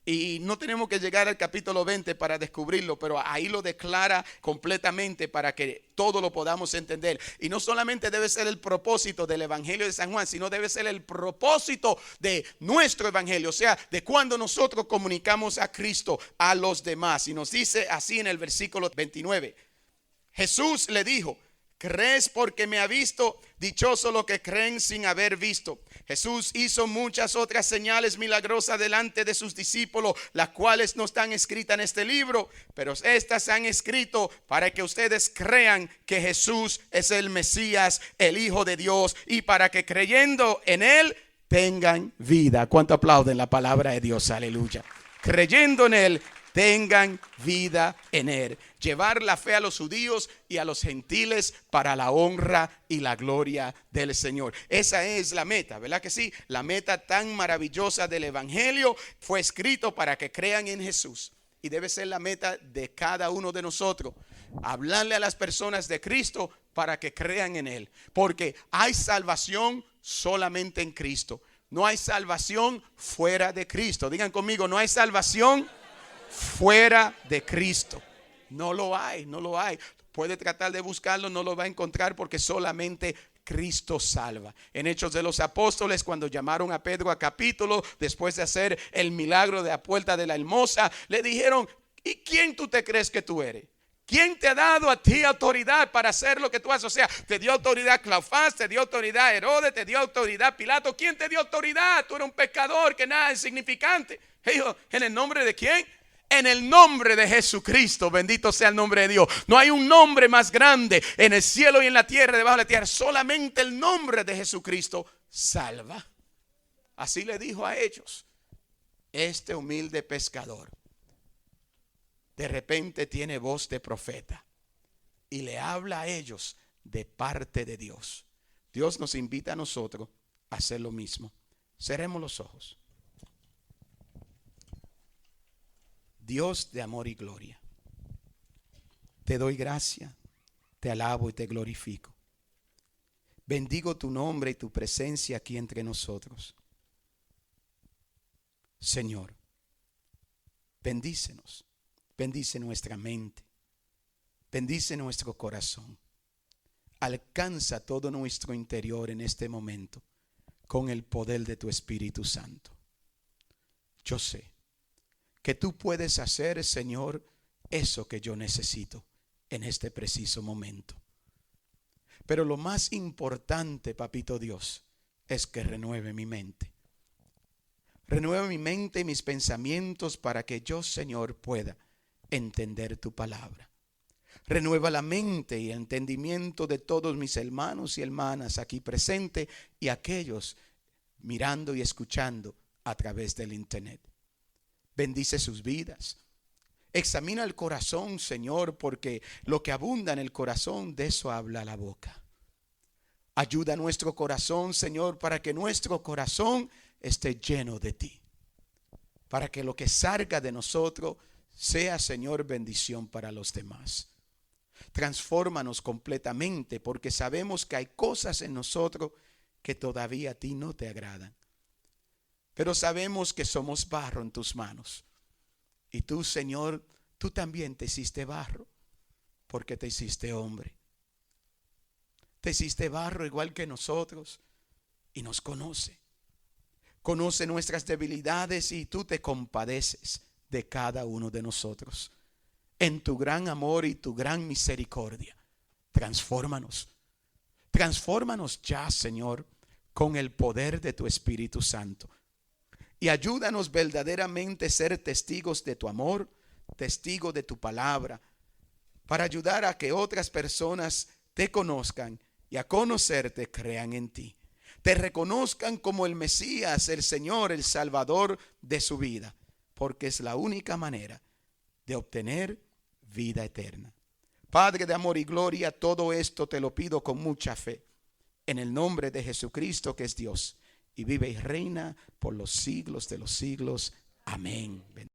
Y no tenemos que llegar al capítulo 20 para descubrirlo, pero ahí lo declara completamente para que todo lo podamos entender. Y no solamente debe ser el propósito del evangelio de San Juan, sino debe ser el propósito de nuestro evangelio, o sea, de cuando nosotros comunicamos a Cristo a los demás. Y nos dice así en el versículo 29. Jesús le dijo: ¿crees porque me ha visto? Dichoso los que creen sin haber visto. Jesús hizo muchas otras señales milagrosas delante de sus discípulos, las cuales no están escritas en este libro, pero estas se han escrito para que ustedes crean que Jesús es el Mesías, el Hijo de Dios, y para que creyendo en Él tengan vida. ¿Cuánto aplauden la palabra de Dios? Aleluya. Creyendo en Él tengan vida en Él. Llevar la fe a los judíos y a los gentiles para la honra y la gloria del Señor. Esa es la meta, ¿verdad que sí? La meta tan maravillosa del evangelio fue escrito para que crean en Jesús. Y debe ser la meta de cada uno de nosotros. Hablarle a las personas de Cristo para que crean en Él. Porque hay salvación solamente en Cristo. No hay salvación fuera de Cristo. Digan conmigo, no hay salvación fuera de Cristo. No lo hay, no lo hay. Puede tratar de buscarlo, no lo va a encontrar, porque solamente Cristo salva. En Hechos de los Apóstoles, cuando llamaron a Pedro a capítulo, después de hacer el milagro de la puerta de la Hermosa, le dijeron: ¿y quién tú te crees que tú eres? ¿Quién te ha dado a ti autoridad para hacer lo que tú haces? O sea, te dio autoridad Cleofás, te dio autoridad Herodes, te dio autoridad Pilato. ¿Quién te dio autoridad? Tú eres un pecador que nada es significante. Dijo: ¿en el nombre de quién? En el nombre de Jesucristo, bendito sea el nombre de Dios. No hay un nombre más grande en el cielo y en la tierra, debajo de la tierra. Solamente el nombre de Jesucristo salva. Así le dijo a ellos. Este humilde pescador de repente tiene voz de profeta y le habla a ellos de parte de Dios. Dios nos invita a nosotros a hacer lo mismo. Cerremos los ojos. Dios de amor y gloria, te doy gracia, te alabo y te glorifico. Bendigo tu nombre y tu presencia aquí entre nosotros. Señor, bendícenos, bendice nuestra mente, bendice nuestro corazón. Alcanza todo nuestro interior en este momento con el poder de tu Espíritu Santo. Yo sé que tú puedes hacer, Señor, eso que yo necesito en este preciso momento. Pero lo más importante, Papito Dios, es que renueve mi mente. Renueva mi mente y mis pensamientos para que yo, Señor, pueda entender tu palabra. Renueva la mente y el entendimiento de todos mis hermanos y hermanas aquí presentes y aquellos mirando y escuchando a través del internet. Bendice sus vidas. Examina el corazón, Señor, porque lo que abunda en el corazón, de eso habla la boca. Ayuda a nuestro corazón, Señor, para que nuestro corazón esté lleno de ti. Para que lo que salga de nosotros sea, Señor, bendición para los demás. Transfórmanos completamente, porque sabemos que hay cosas en nosotros que todavía a ti no te agradan. Pero sabemos que somos barro en tus manos. Y tú, Señor, tú también te hiciste barro, porque te hiciste hombre. Te hiciste barro igual que nosotros y nos conoce. Conoce nuestras debilidades y tú te compadeces de cada uno de nosotros. En tu gran amor y tu gran misericordia, Transfórmanos. Transfórmanos ya, Señor, con el poder de tu Espíritu Santo. Y ayúdanos verdaderamente a ser testigos de tu amor, testigos de tu palabra, para ayudar a que otras personas te conozcan y a conocerte crean en ti. Te reconozcan como el Mesías, el Señor, el Salvador de su vida, porque es la única manera de obtener vida eterna. Padre de amor y gloria, todo esto te lo pido con mucha fe, en el nombre de Jesucristo, que es Dios y vive y reina por los siglos de los siglos. Amén.